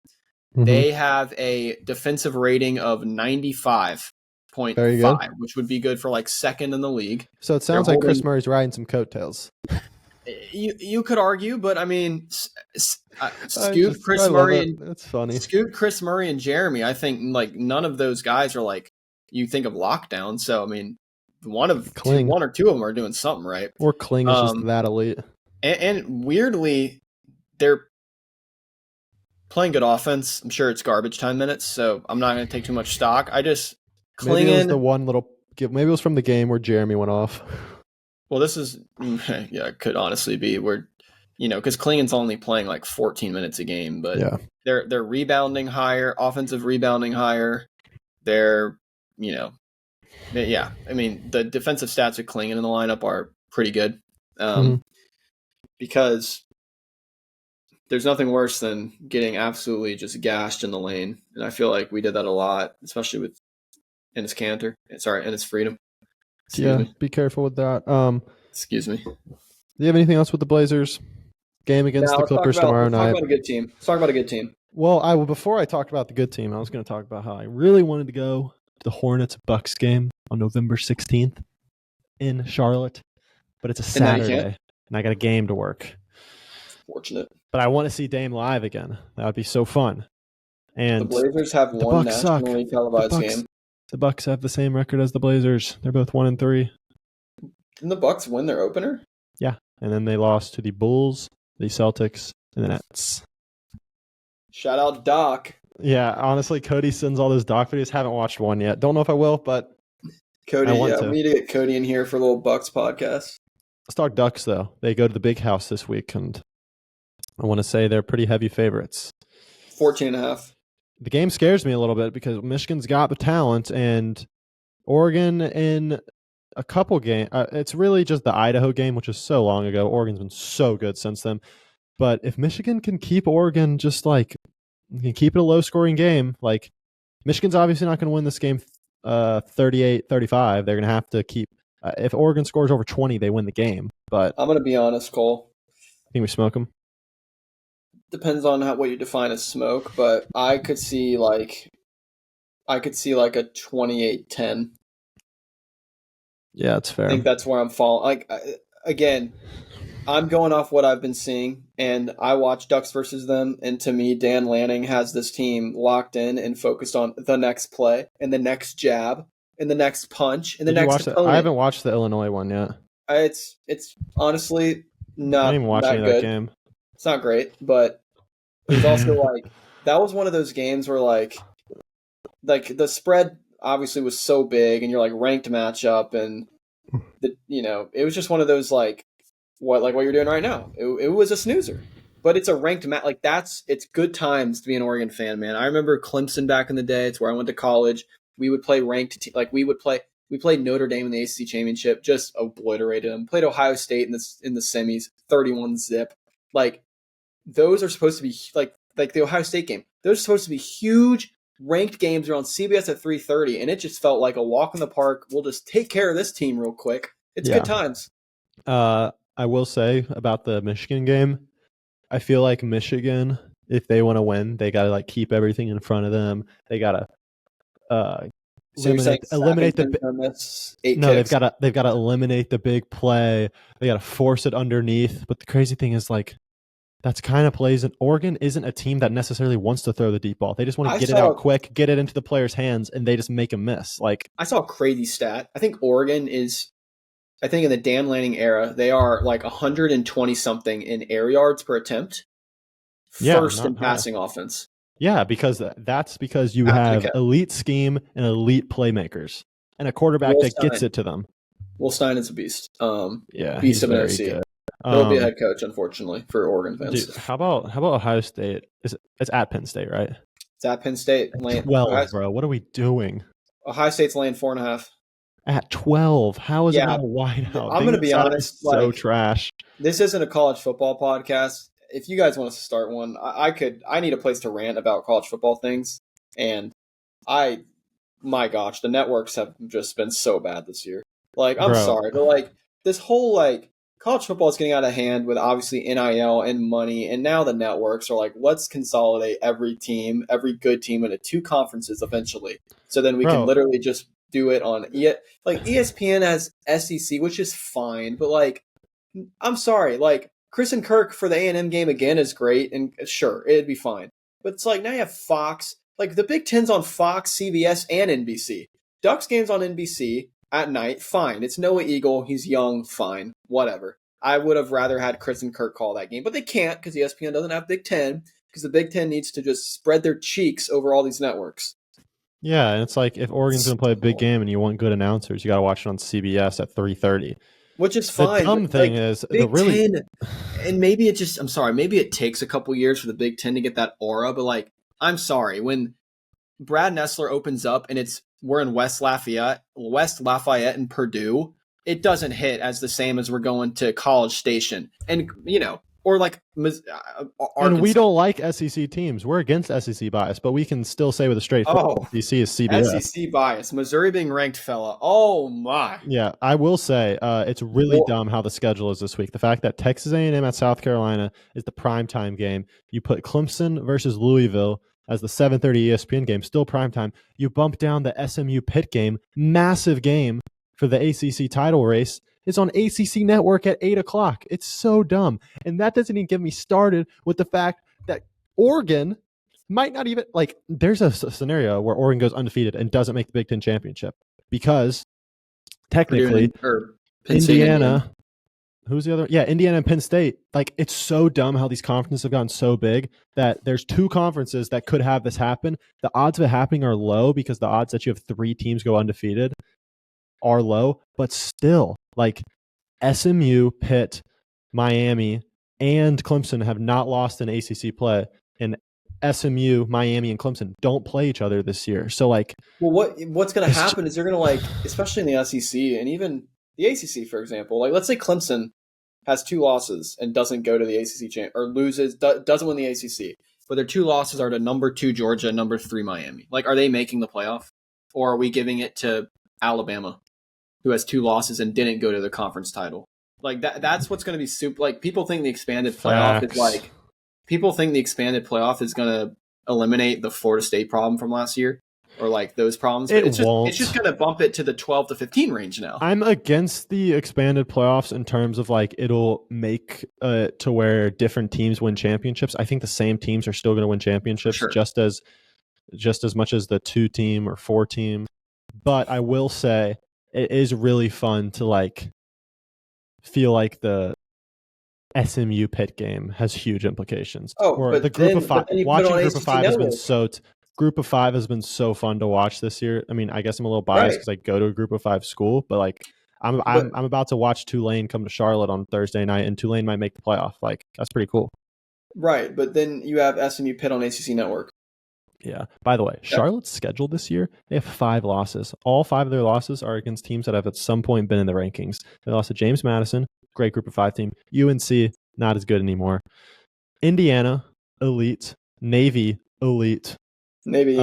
Speaker 2: Mm-hmm. They have a defensive rating of 95.5, which would be good for like second in the league.
Speaker 1: So it sounds like Chris Murray's riding some coattails.
Speaker 2: You could argue, but I mean, Scoot, Chris Murray, and
Speaker 1: that's funny.
Speaker 2: Scoot, Chris Murray, and Jeremy. I think like none of those guys are like you think of lockdown. So I mean, one or two of them are doing something right.
Speaker 1: Or Kling is just that elite.
Speaker 2: And weirdly, they're playing good offense. I'm sure it's garbage time minutes, so I'm not going to take too much stock. Maybe it was
Speaker 1: the one little. Maybe it was from the game where Jeremy went off.
Speaker 2: Well, this is it could honestly be where because Klingen's only playing like 14 minutes a game, but they're rebounding higher, offensive rebounding higher. They're I mean the defensive stats with Klingen in the lineup are pretty good because there's nothing worse than getting absolutely just gashed in the lane. And I feel like we did that a lot, especially with Enes Freedom.
Speaker 1: Be careful with that.
Speaker 2: Excuse me.
Speaker 1: Do you have anything else with the Blazers? Game against the Clippers tomorrow night.
Speaker 2: Let's talk about a good team.
Speaker 1: Well, before I talked about the good team, I was going to talk about how I really wanted to go to the Hornets-Bucks game on November 16th in Charlotte. But it's a Saturday, and I got a game to work.
Speaker 2: Fortunate.
Speaker 1: But I want to see Dame live again. That would be so fun. And
Speaker 2: the Blazers have one nationally televised game.
Speaker 1: The Bucks have the same record as the Blazers. They're both 1-3.
Speaker 2: Didn't the Bucks win their opener?
Speaker 1: Yeah, and then they lost to the Bulls, the Celtics, and the Nets.
Speaker 2: Shout out Doc.
Speaker 1: Yeah, honestly, Cody sends all those Doc videos. Haven't watched one yet. Don't know if I will, but
Speaker 2: Cody, we need to get Cody in here for a little Bucks podcast.
Speaker 1: Let's talk Ducks, though. They go to the Big House this week, and I want to say they're pretty heavy favorites.
Speaker 2: 14.5.
Speaker 1: The game scares me a little bit because Michigan's got the talent, and Oregon in a couple games. It's really just the Idaho game, which was so long ago. Oregon's been so good since then. But if Michigan can keep Oregon just like can keep it a low-scoring game, like Michigan's obviously not going to win this game 38-35. They're going to have to keep if Oregon scores over 20, they win the game. But
Speaker 2: I'm going to be honest, Cole.
Speaker 1: Think we smoke them?
Speaker 2: Depends on what you define as smoke, but I could see like a 28-10.
Speaker 1: Yeah, that's fair.
Speaker 2: I think that's where I'm falling. Like again, I'm going off what I've been seeing, and I watch Ducks versus them, and to me, Dan Lanning has this team locked in and focused on the next play and the next jab and the next punch and the next opponent.
Speaker 1: I haven't watched the Illinois one yet.
Speaker 2: It's honestly not
Speaker 1: I didn't even watch any of that game.
Speaker 2: It's not great, but it's also like that was one of those games where like the spread obviously was so big, and you're like ranked matchup, and it was just one of those like what you're doing right now. It was a snoozer, but it's a ranked match. Like it's good times to be an Oregon fan, man. I remember Clemson back in the day. It's where I went to college. We would play ranked we played Notre Dame in the ACC championship, just obliterated them. Played Ohio State in the semis, 31-0. Like those are supposed to be like the Ohio State game. Those are supposed to be huge ranked games. Are on CBS at 3:30, and it just felt like a walk in the park. We'll just take care of this team real quick. It's
Speaker 1: Yeah.
Speaker 2: good times.
Speaker 1: I will say about the Michigan game, I feel like Michigan, if they want to win, they got to like keep everything in front of them. They got to
Speaker 2: So you're saying
Speaker 1: eliminate the.
Speaker 2: Sappington's gonna miss 8
Speaker 1: No,
Speaker 2: kicks?
Speaker 1: they've got to eliminate the big play. They got to force it underneath. But the crazy thing is, like, that's kind of plays. And Oregon isn't a team that necessarily wants to throw the deep ball. They just want to get it out quick, get it into the player's hands, and they just make a miss. Like,
Speaker 2: I saw a crazy stat. I think Oregon is. I think in the Dan Lanning era, they are like 120 something in air yards per attempt. First in passing offense.
Speaker 1: Yeah, because you have elite scheme and elite playmakers and a quarterback that gets it to them.
Speaker 2: Will Stein is a beast.
Speaker 1: Beast
Speaker 2: of an OC. He'll be a head coach, unfortunately, for Oregon fans.
Speaker 1: Dude, how about Ohio State? It's at Penn State, right?
Speaker 2: It's at Penn State.
Speaker 1: 12, bro. What are we doing?
Speaker 2: Ohio State's laying 4.5.
Speaker 1: At 12, how is it not a wideout?
Speaker 2: I'm going to be honest.
Speaker 1: So trash.
Speaker 2: This isn't a college football podcast. If you guys want us to start one, I need a place to rant about college football things. And my gosh, the networks have just been so bad this year. Like, I'm sorry, but like this whole like college football is getting out of hand with obviously NIL and money. And now the networks are like, let's consolidate every good team into 2 conferences eventually. So then we can literally just do it on like ESPN has SEC, which is fine, but like, I'm sorry, like Chris and Kirk for the A&M game again is great, and sure, it'd be fine. But it's like now you have Fox, like the Big Ten's on Fox, CBS, and NBC. Ducks game's on NBC at night, fine. It's Noah Eagle, he's young, fine, whatever. I would have rather had Chris and Kirk call that game, but they can't because ESPN doesn't have Big Ten, because the Big Ten needs to just spread their cheeks over all these networks.
Speaker 1: Yeah, and it's like if Oregon's going to play a big game and you want good announcers, you got to watch it on CBS at 3:30.
Speaker 2: Which is fine.
Speaker 1: The dumb thing is
Speaker 2: Big Ten, and maybe maybe it takes a couple years for the Big Ten to get that aura, but like, I'm sorry, when Brad Nessler opens up and we're in West Lafayette and Purdue, it doesn't hit as the same as we're going to College Station. And, or like Arkansas.
Speaker 1: And we don't like SEC teams. We're against SEC bias, but we can still say with a straight face, SEC is CBS.
Speaker 2: SEC bias. Missouri being ranked, fella. Oh my.
Speaker 1: Yeah, I will say it's really dumb how the schedule is this week. The fact that Texas A&M at South Carolina is the primetime game. You put Clemson versus Louisville as the 7:30 ESPN game, still primetime. You bump down the SMU Pitt game, massive game for the ACC title race. It's on ACC Network at 8 o'clock. It's so dumb. And that doesn't even get me started with the fact that Oregon might not even, like, there's a scenario where Oregon goes undefeated and doesn't make the Big Ten championship because technically Indiana, who's the other? Yeah, Indiana and Penn State. Like, it's so dumb how these conferences have gotten so big that there's 2 conferences that could have this happen. The odds of it happening are low because the odds that you have 3 teams go undefeated are low, but still, like, SMU, Pitt, Miami, and Clemson have not lost an ACC play, and SMU, Miami, and Clemson don't play each other this year. So, like,
Speaker 2: well, what's going to happen is you're going to, like, especially in the SEC and even the ACC, for example, like, let's say Clemson has 2 losses and doesn't go to the ACC or doesn't win the ACC, but their 2 losses are to number 2 Georgia, number 3 Miami. Like, are they making the playoff, or are we giving it to Alabama, who has 2 losses and didn't go to the conference title? Like, that's what's going to be super. Like, people think the expanded playoff is going to eliminate the Florida State problem from last year, or like those problems. It's just going to bump it to the 12 to 15 range now.
Speaker 1: I'm against the expanded playoffs in terms of, like, it'll make to where different teams win championships. I think the same teams are still going to win championships, just as much as the 2-team or 4-team. But I will say, it is really fun to, like, feel like the SMU Pitt game has huge implications. Or the Group of 5. Watching Group of 5 has been Group of 5 has been so fun to watch this year. I mean, I guess I'm a little biased because I go to a Group of 5 school, but like, I'm about to watch Tulane come to Charlotte on Thursday night, and Tulane might make the playoff. Like, that's pretty cool.
Speaker 2: Right, but then you have SMU Pitt on ACC Network.
Speaker 1: Yeah. By the way, Charlotte's schedule this year, they have 5 losses. All 5 of their losses are against teams that have at some point been in the rankings. They lost to James Madison, great Group of 5 team. UNC, not as good anymore. Indiana, elite. Navy, elite.
Speaker 2: Navy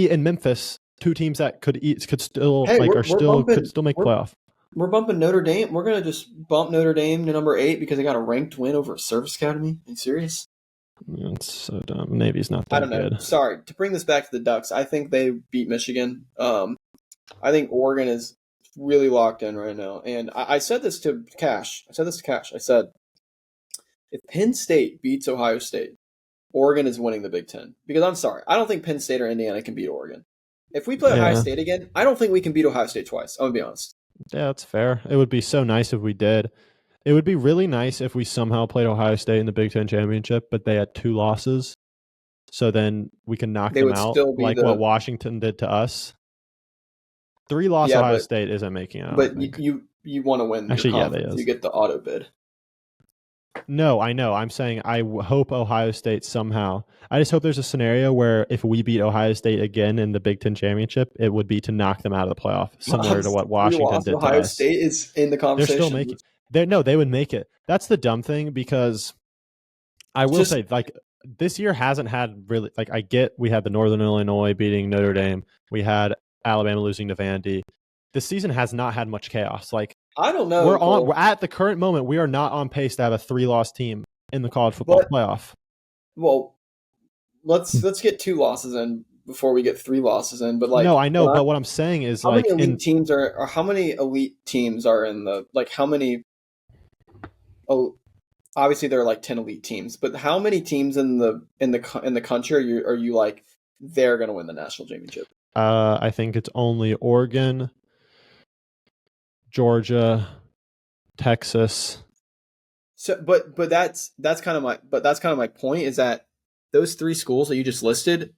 Speaker 1: and Memphis, 2 teams that could still make playoff.
Speaker 2: We're bumping Notre Dame. We're gonna just bump Notre Dame to number 8 because they got a ranked win over Service Academy. Are you serious?
Speaker 1: It's so dumb. Navy's not
Speaker 2: I
Speaker 1: that
Speaker 2: don't know.
Speaker 1: good.
Speaker 2: Sorry to bring this back to the Ducks. I think they beat Michigan. I think Oregon is really locked in right now. And I said this to Cash. I said, if Penn State beats Ohio State, Oregon is winning the Big Ten. Because I'm sorry, I don't think Penn State or Indiana can beat Oregon. If we play Ohio
Speaker 1: Yeah.
Speaker 2: State again, I don't think we can beat Ohio State twice. I'm going to be honest.
Speaker 1: Yeah, that's fair. It would be so nice if we did. It would be really nice if we somehow played Ohio State in the Big Ten championship, but they had 2 losses. So then we can knock
Speaker 2: They
Speaker 1: them
Speaker 2: would
Speaker 1: out
Speaker 2: still be
Speaker 1: like what Washington did to us. 3-loss
Speaker 2: Yeah,
Speaker 1: Ohio
Speaker 2: but-
Speaker 1: State isn't making it. I
Speaker 2: But
Speaker 1: don't think.
Speaker 2: you want to win
Speaker 1: Actually,
Speaker 2: your
Speaker 1: yeah, they
Speaker 2: conference.
Speaker 1: is.
Speaker 2: You get the auto bid.
Speaker 1: No, I know. I'm saying I hope Ohio State somehow. I just hope there's a scenario where if we beat Ohio State again in the Big Ten championship, it would be to knock them out of the playoff, similar to what Washington did to
Speaker 2: Ohio
Speaker 1: us.
Speaker 2: State is in the
Speaker 1: They're
Speaker 2: conversation.
Speaker 1: still making. They would make it. That's the dumb thing because I will say, like, this year hasn't had really, like, I get we had the Northern Illinois beating Notre Dame. We had Alabama losing to Vandy. This season has not had much chaos. Like,
Speaker 2: I don't know.
Speaker 1: we're at the current moment, we are not on pace to have a 3-loss team in the college football playoff.
Speaker 2: Well, let's get 2 losses in before we get 3 losses in. But like,
Speaker 1: no, I know, but what I'm saying is,
Speaker 2: how
Speaker 1: like,
Speaker 2: many elite teams are? Or how many elite teams are in the? Like, how many? Oh, obviously there are like 10 elite teams, but how many teams in the country are you like they're going to win the national championship?
Speaker 1: I think it's only Oregon, Georgia, Texas.
Speaker 2: So, but that's kind of my point is that those 3 schools that you just listed.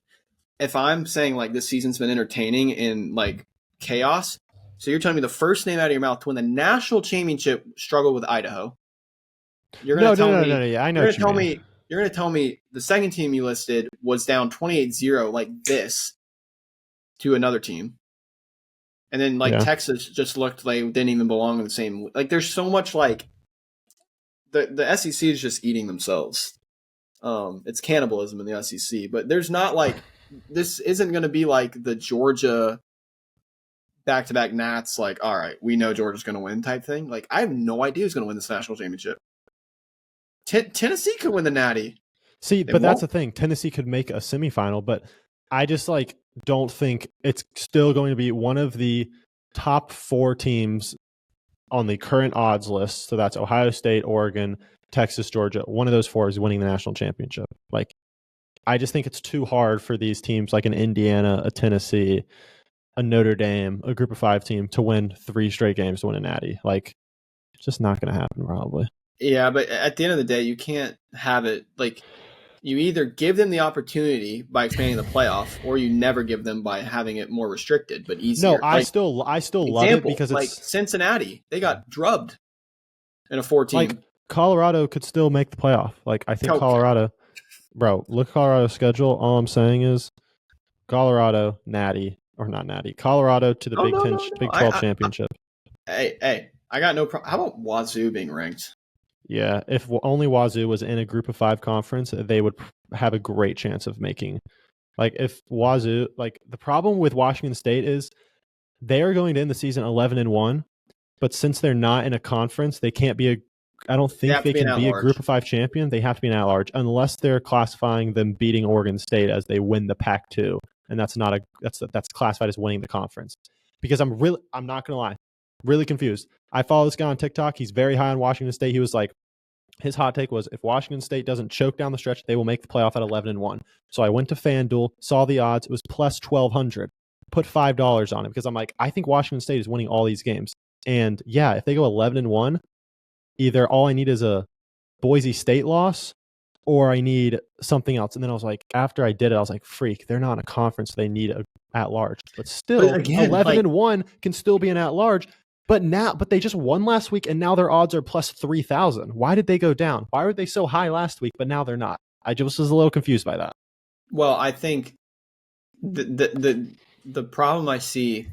Speaker 2: If I'm saying like this season's been entertaining and like chaos, so you're telling me the first name out of your mouth to win the national championship struggled with Idaho. You're going to tell me.
Speaker 1: Yeah, I know.
Speaker 2: You're going to tell me the second team you listed was down 28-0 like this to another team. And then like Texas just looked like they didn't even belong in the same. Like there's so much like the SEC is just eating themselves. It's cannibalism in the SEC, but there's not like this isn't going to be like the Georgia back-to-back Nats. Like, all right, we know Georgia's going to win type thing. Like, I have no idea who's going to win this national championship. Tennessee could win the Natty.
Speaker 1: See, but that's the thing. Tennessee could make a semifinal, but I just like don't think it's still going to be one of the top 4 teams on the current odds list. So that's Ohio State, Oregon, Texas, Georgia. One of those 4 is winning the national championship. Like, I just think it's too hard for these teams like an Indiana, a Tennessee, a Notre Dame, a group of 5 team to win 3 straight games to win a natty. Like, it's just not going to happen probably.
Speaker 2: Yeah, but at the end of the day, you can't have it like you either give them the opportunity by expanding the playoff, or you never give them by having it more restricted but easier.
Speaker 1: No, I still love it because it's
Speaker 2: like Cincinnati. They got drubbed in a 4-team.
Speaker 1: Like Colorado could still make the playoff. Like I think Colorado, bro. Look at Colorado's schedule. All I'm saying is Colorado natty or not natty. Colorado to the Big 12 championship.
Speaker 2: Hey, I got no problem. How about Wazoo being ranked?
Speaker 1: Yeah, if only Wazoo was in a group of 5 conference, they would have a great chance of making. Like if Wazoo, like the problem with Washington State is they are going to end the season 11-1, but since they're not in a conference, they can't be I don't think they can be a group of 5 champion. They have to be an at-large unless they're classifying them beating Oregon State as they win the Pac-2, and that's classified as winning the conference. Because I'm not gonna lie, really confused. I follow this guy on TikTok. He's very high on Washington State. He was like, his hot take was if Washington State doesn't choke down the stretch, they will make the playoff at 11-1. So I went to FanDuel, saw the odds. It was plus 1,200. Put $5 on it because I'm like, I think Washington State is winning all these games. And yeah, if they go 11-1, either all I need is a Boise State loss or I need something else. And then I was like, after I did it, I was like, freak, they're not in a conference. They need a at-large. But still, 11-1 can still be an at-large. But they just won last week, and now their odds are plus 3,000. Why did they go down? Why were they so high last week, but now they're not? I just was a little confused by that.
Speaker 2: Well, I think the problem I see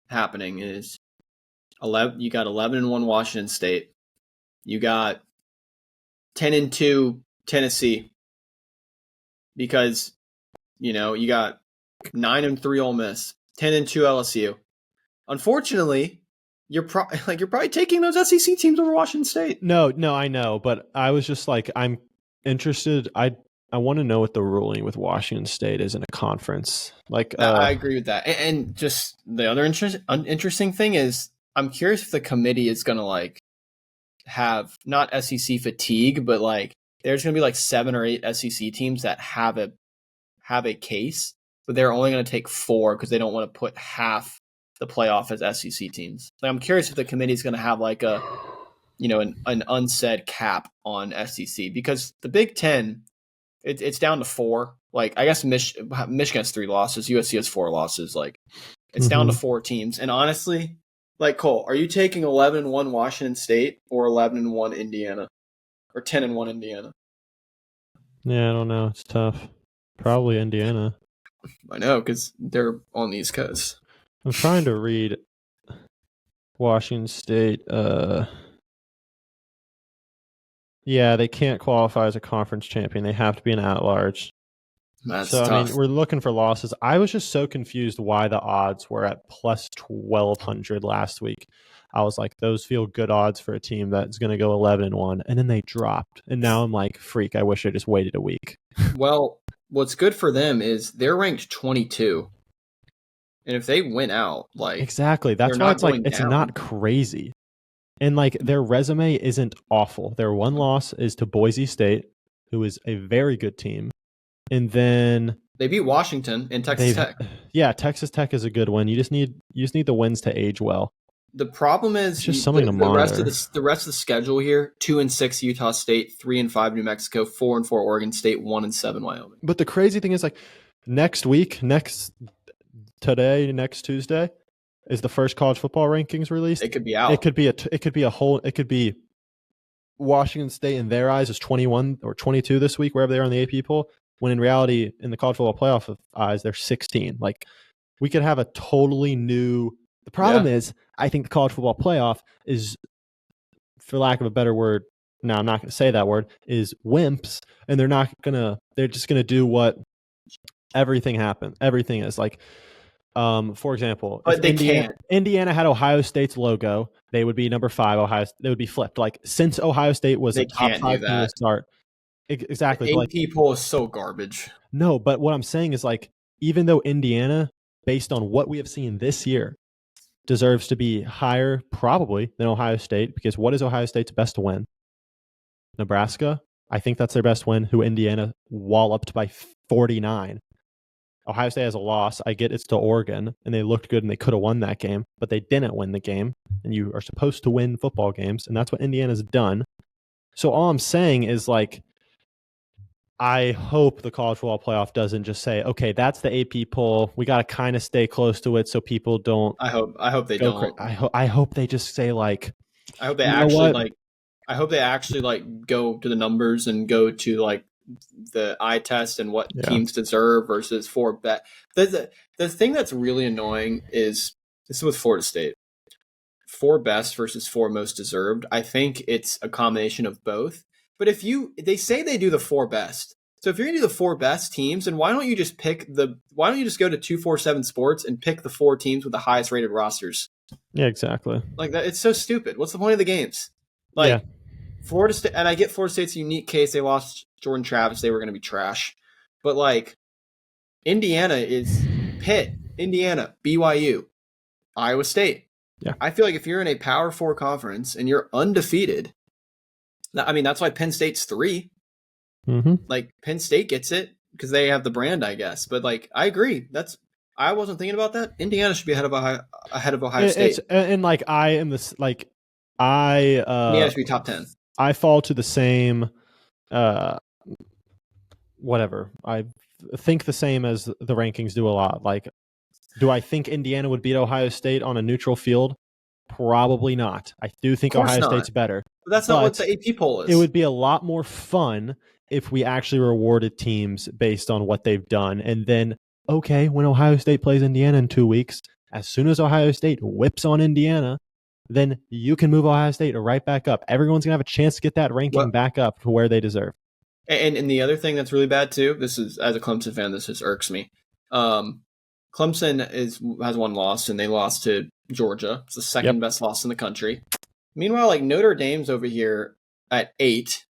Speaker 2: happening is you got 11-1 Washington State, you got 10-2 Tennessee, because you got 9-3 Ole Miss, 10-2 LSU. Unfortunately, you're probably taking those SEC teams over Washington State.
Speaker 1: No, I know, but I was just like, I'm interested. I want to know what the ruling with Washington State is in a conference. Like,
Speaker 2: I agree with that. And just the other interesting thing is, I'm curious if the committee is going to like have not SEC fatigue, but like there's going to be like 7 or 8 SEC teams that have a case, but they're only going to take 4 because they don't want to put half the playoff as SEC teams. Like, I'm curious if the committee is going to have like an unsaid cap on SEC, because the Big Ten, it's down to 4. Like, I guess Michigan has 3 losses, USC has 4 losses. Like, it's down to 4 teams. And honestly, like, Cole, are you taking 11-1 Washington State or 11-1 Indiana, or 10-1 Indiana?
Speaker 1: Yeah, I don't know. It's tough. Probably Indiana.
Speaker 2: I know, because they're on the East Coast.
Speaker 1: I'm trying to read Washington State. Yeah, they can't qualify as a conference champion. They have to be an at-large.
Speaker 2: That's
Speaker 1: so,
Speaker 2: tough.
Speaker 1: I mean, we're looking for losses. I was just so confused why the odds were at plus 1,200 last week. I was like, those feel good odds for a team that's going to go 11-1, and then they dropped. And now I'm like, freak, I wish I just waited a week.
Speaker 2: Well, what's good for them is they're ranked 22. And if they win out, like,
Speaker 1: exactly, that's why it's like it's not crazy. And like their resume isn't awful. Their one loss is to Boise State, who is a very good team. And then
Speaker 2: they beat Washington and Texas Tech.
Speaker 1: Yeah, Texas Tech is a good one. You just need the wins to age well.
Speaker 2: The problem is
Speaker 1: it's just something to monitor.
Speaker 2: The rest of the schedule here: 2-6 Utah State, 3-5 New Mexico, 4-4 Oregon State, 1-7 Wyoming.
Speaker 1: But the crazy thing is, like, next Tuesday is the first college football rankings released.
Speaker 2: It could be out.
Speaker 1: It could be Washington State in their eyes is 21 or 22 this week, wherever they are on the AP poll. When in reality, in the college football playoff eyes, they're 16. Like, we could have a totally new. The problem is, I think the college football playoff is, for lack of a better word, no, I'm not going to say that word, is wimps, and they're just going to do what everything is. Like, for example,
Speaker 2: but if
Speaker 1: Indiana had Ohio State's logo, they would be number 5. They would be flipped. Like, since Ohio State was a top 5 team to start. Exactly.
Speaker 2: The AP poll is so garbage.
Speaker 1: No, but what I'm saying is, like, even though Indiana, based on what we have seen this year, deserves to be higher probably than Ohio State, because what is Ohio State's best win? Nebraska. I think that's their best win, who Indiana walloped by 49. Ohio State has a loss. I get it's to Oregon, and they looked good, and they could have won that game, but they didn't win the game, and you are supposed to win football games, and that's what Indiana's done. So all I'm saying is, like, I hope the college football playoff doesn't just say, okay, that's the AP poll. We got to kind of stay close to it so people don't.
Speaker 2: I hope they don't.
Speaker 1: I hope they just say, like.
Speaker 2: I hope they actually go to the numbers and go to like the eye test and what teams deserve versus for bet. The thing that's really annoying is this is with Florida State. 4 best versus 4 most deserved. I think it's a combination of both. But they say they do the 4 best. So if you're going to do the 4 best teams, then why don't you just go to 247 Sports and pick the 4 teams with the highest rated rosters?
Speaker 1: Yeah, exactly.
Speaker 2: Like that, it's so stupid. What's the point of the games? Like, Florida State, and I get Florida State's a unique case. They lost Jordan Travis. They were going to be trash. But like, Indiana is Pitt, Indiana, BYU, Iowa State.
Speaker 1: Yeah.
Speaker 2: I feel like if you're in a Power 4 conference and you're undefeated, I mean, that's why Penn State's 3.
Speaker 1: Mm-hmm.
Speaker 2: Like, Penn State gets it because they have the brand, I guess. But like, I agree. I wasn't thinking about that. Indiana should be ahead of Ohio State.
Speaker 1: And like, I am this, like,
Speaker 2: Indiana should be top 10.
Speaker 1: I fall to the same, whatever. I think the same as the rankings do a lot. Like, do I think Indiana would beat Ohio State on a neutral field? Probably not. I do think Ohio State's better.
Speaker 2: But that's not what the AP poll is.
Speaker 1: It would be a lot more fun if we actually rewarded teams based on what they've done. And then, okay, when Ohio State plays Indiana in 2 weeks, as soon as Ohio State whips on Indiana, then you can move Ohio State right back up. Everyone's going to have a chance to get that ranking back up to where they deserve.
Speaker 2: And the other thing that's really bad, too, this is, as a Clemson fan, this just irks me. Clemson has 1 loss, and they lost to Georgia. It's the second best loss in the country. Meanwhile, like Notre Dame's over here at 8,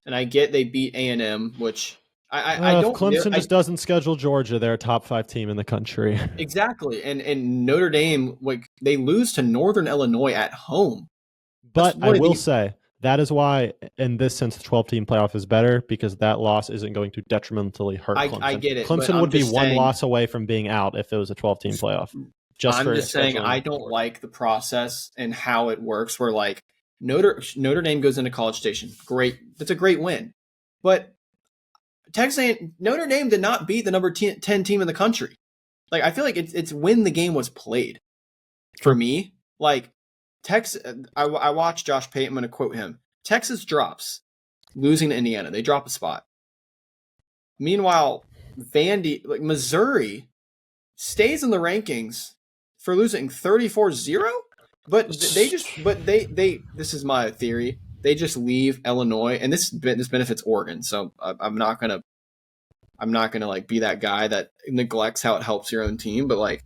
Speaker 2: and I get they beat A&M, which I don't.
Speaker 1: Clemson just doesn't schedule Georgia, they're a top 5 team in the country.
Speaker 2: Exactly, and Notre Dame, like they lose to Northern Illinois at home.
Speaker 1: But I will say that is why, in this sense, the 12-team playoff is better because that loss isn't going to detrimentally hurt Clemson.
Speaker 2: I get it.
Speaker 1: Clemson would be one loss away from being out if it was a 12-team playoff.
Speaker 2: I'm just saying I don't like the process and how it works. Where like Notre Dame goes into College Station, great, that's a great win, but Notre Dame did not beat the number 10 team in the country. Like I feel like it's when the game was played. For me, like Texas, I watched Josh Payton. I'm going to quote him. Texas drops, losing to Indiana. They drop a spot. Meanwhile, Missouri stays in the rankings for losing 34-0. But this is my theory. They just leave Illinois, and this benefits Oregon. So I'm not gonna like be that guy that neglects how it helps your own team. But like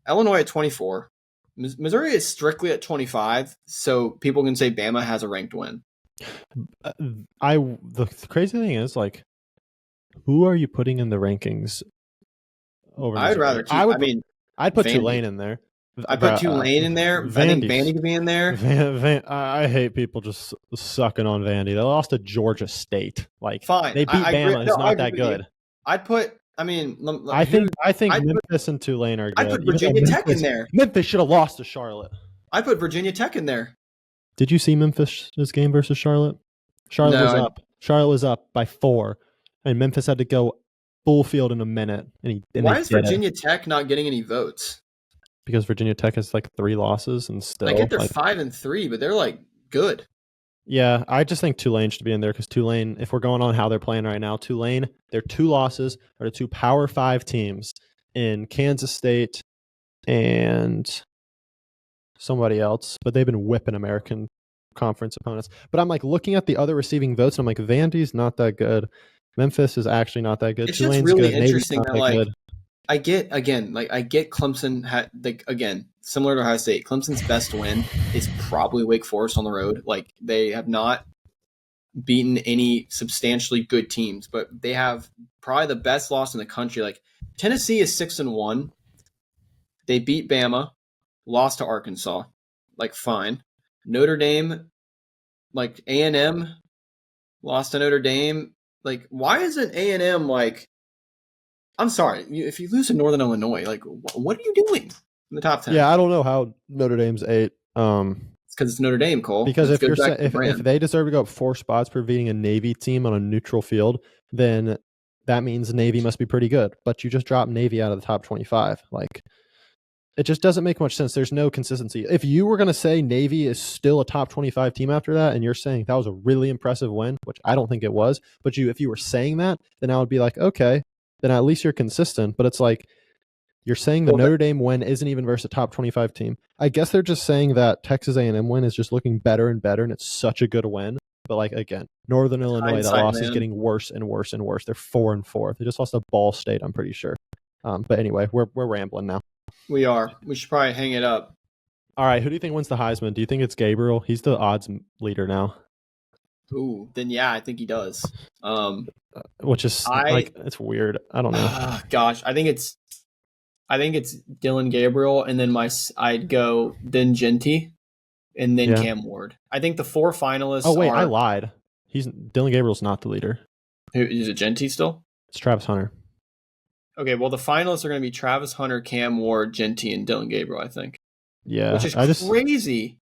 Speaker 2: Illinois at 24, Missouri is strictly at 25, so people can say Bama has a ranked win.
Speaker 1: The crazy thing is like, who are you putting in the rankings? Over
Speaker 2: I'd rather.
Speaker 1: I'd put
Speaker 2: Vandy.
Speaker 1: Tulane in there.
Speaker 2: I put Tulane in there. I think Vandy could be in there.
Speaker 1: I hate people just sucking on Vandy. They lost to Georgia State. Like,
Speaker 2: fine,
Speaker 1: they beat Bama. It's not that good.
Speaker 2: I'd put. I think
Speaker 1: Memphis and Tulane are good.
Speaker 2: I'd put Virginia Tech in there.
Speaker 1: Memphis should have lost to Charlotte.
Speaker 2: I put Virginia Tech in there.
Speaker 1: Did you see Memphis' game versus Charlotte? Charlotte was up by 4, and Memphis had to go full field in a minute.
Speaker 2: Why is Virginia Tech not getting any votes?
Speaker 1: Because Virginia Tech has like 3 losses and still.
Speaker 2: I get they're 5-3, but they're like good.
Speaker 1: Yeah, I just think Tulane should be in there because Tulane, if we're going on how they're playing right now, Tulane, their 2 losses are to 2 Power 5 teams in Kansas State and somebody else, but they've been whipping American Conference opponents. But I'm like looking at the other receiving votes, and I'm like, Vandy's not that good. Memphis is actually not that good.
Speaker 2: It's
Speaker 1: Tulane's
Speaker 2: just really
Speaker 1: good.
Speaker 2: interesting that like
Speaker 1: good.
Speaker 2: I get Clemson similar to Ohio State. Clemson's best win is probably Wake Forest on the road. Like they have not beaten any substantially good teams, but they have probably the best loss in the country. Like Tennessee is 6-1. They beat Bama, lost to Arkansas. Like fine. Notre Dame, like A&M, lost to Notre Dame. Like why isn't A&M like? I'm sorry. If you lose to Northern Illinois, like, what are you doing in the top 10?
Speaker 1: Yeah, I don't know how Notre Dame's 8.
Speaker 2: It's because it's Notre Dame, Cole.
Speaker 1: Because if they deserve to go up 4 spots for beating a Navy team on a neutral field, then that means Navy must be pretty good. But you just dropped Navy out of the top 25. Like, it just doesn't make much sense. There's no consistency. If you were going to say Navy is still a top 25 team after that, and you're saying that was a really impressive win, which I don't think it was, but if you were saying that, then I would be like, okay, then at least you're consistent. But it's like you're saying the Notre Dame win isn't even versus a top 25 team. I guess they're just saying that Texas A&M win is just looking better and better, and it's such a good win. But like again, Northern Illinois, that loss is getting worse and worse and worse. They're 4-4. They just lost to Ball State, I'm pretty sure. But anyway, we're rambling now.
Speaker 2: We are. We should probably hang it up.
Speaker 1: All right, who do you think wins the Heisman? Do you think it's Gabriel? He's the odds leader now.
Speaker 2: Ooh, then yeah, I think he does.
Speaker 1: Which is it's weird. I don't know.
Speaker 2: Gosh, I think it's Dylan Gabriel, and then I'd go then Genty, and then Cam Ward. I think the 4 finalists.
Speaker 1: Oh wait, I lied. Dylan Gabriel's not the leader.
Speaker 2: Who is it? Genty still?
Speaker 1: It's Travis Hunter.
Speaker 2: Okay, well the finalists are going to be Travis Hunter, Cam Ward, Genty, and Dylan Gabriel. I think.
Speaker 1: Yeah,
Speaker 2: which is crazy.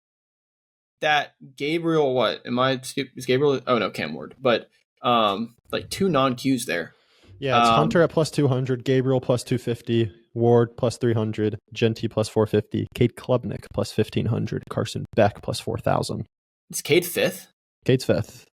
Speaker 2: That Gabriel, is Gabriel? Oh no, Cam Ward. But like 2 non-Qs there.
Speaker 1: Yeah, it's Hunter at plus 200, Gabriel plus 250, Ward plus 300, Genty plus 450, Cade Klubnik plus 1500, Carson Beck plus 4000.
Speaker 2: Is Cade 5th?
Speaker 1: Cade's 5th.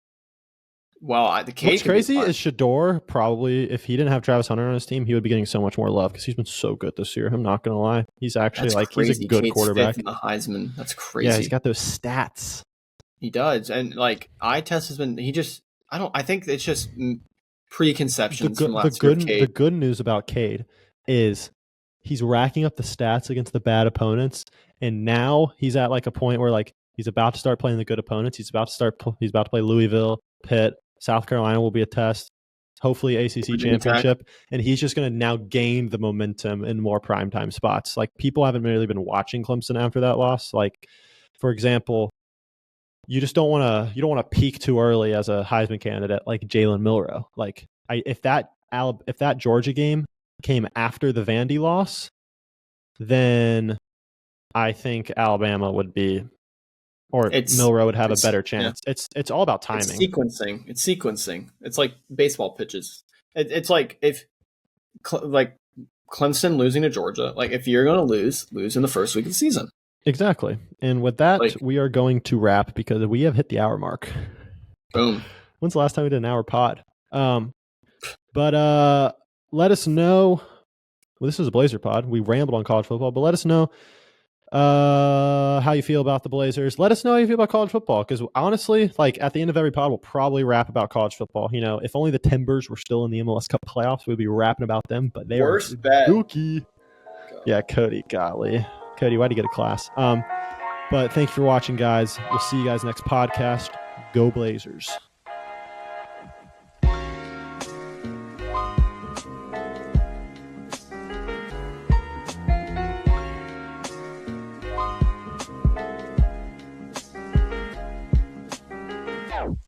Speaker 2: Well,
Speaker 1: what's crazy is Shedeur probably, if he didn't have Travis Hunter on his team, he would be getting so much more love because he's been so good this year. I'm not going to lie. He's actually he's a good
Speaker 2: Cade's
Speaker 1: quarterback.
Speaker 2: 5th in the Heisman. That's crazy.
Speaker 1: Yeah, he's got those stats.
Speaker 2: He does. And like eye test has been, I think it's just preconceptions from last year.
Speaker 1: The good news about Cade is he's racking up the stats against the bad opponents, and now he's at like a point where like he's about to start playing the good opponents. He's about to play Louisville, Pitt, South Carolina will be a test. Hopefully ACC championship, and he's just going to now gain the momentum in more primetime spots. Like people haven't really been watching Clemson after that loss. Like, for example, you don't want to peak too early as a Heisman candidate like Jalen Milroe. Like if that Georgia game came after the Vandy loss, then I think Alabama would be, or Milroe would have a better chance. Yeah. It's all about timing.
Speaker 2: It's sequencing. It's like baseball pitches. It's like if like Clemson losing to Georgia. Like if you're going to lose in the first week of the season.
Speaker 1: Exactly. And with that, we are going to wrap because we have hit the hour mark.
Speaker 2: Boom.
Speaker 1: When's the last time we did an hour pod? But let us know. Well, this is a Blazer pod. We rambled on college football, but let us know how you feel about the Blazers. Let us know how you feel about college football, because honestly, like at the end of every pod, we'll probably rap about college football. You know, if only the Timbers were still in the MLS Cup playoffs, we'd be rapping about them. But they
Speaker 2: are dookie.
Speaker 1: Yeah, Cody, golly. Cody, why'd you get a class? But thank you for watching, guys. We'll see you guys next podcast. Go Blazers.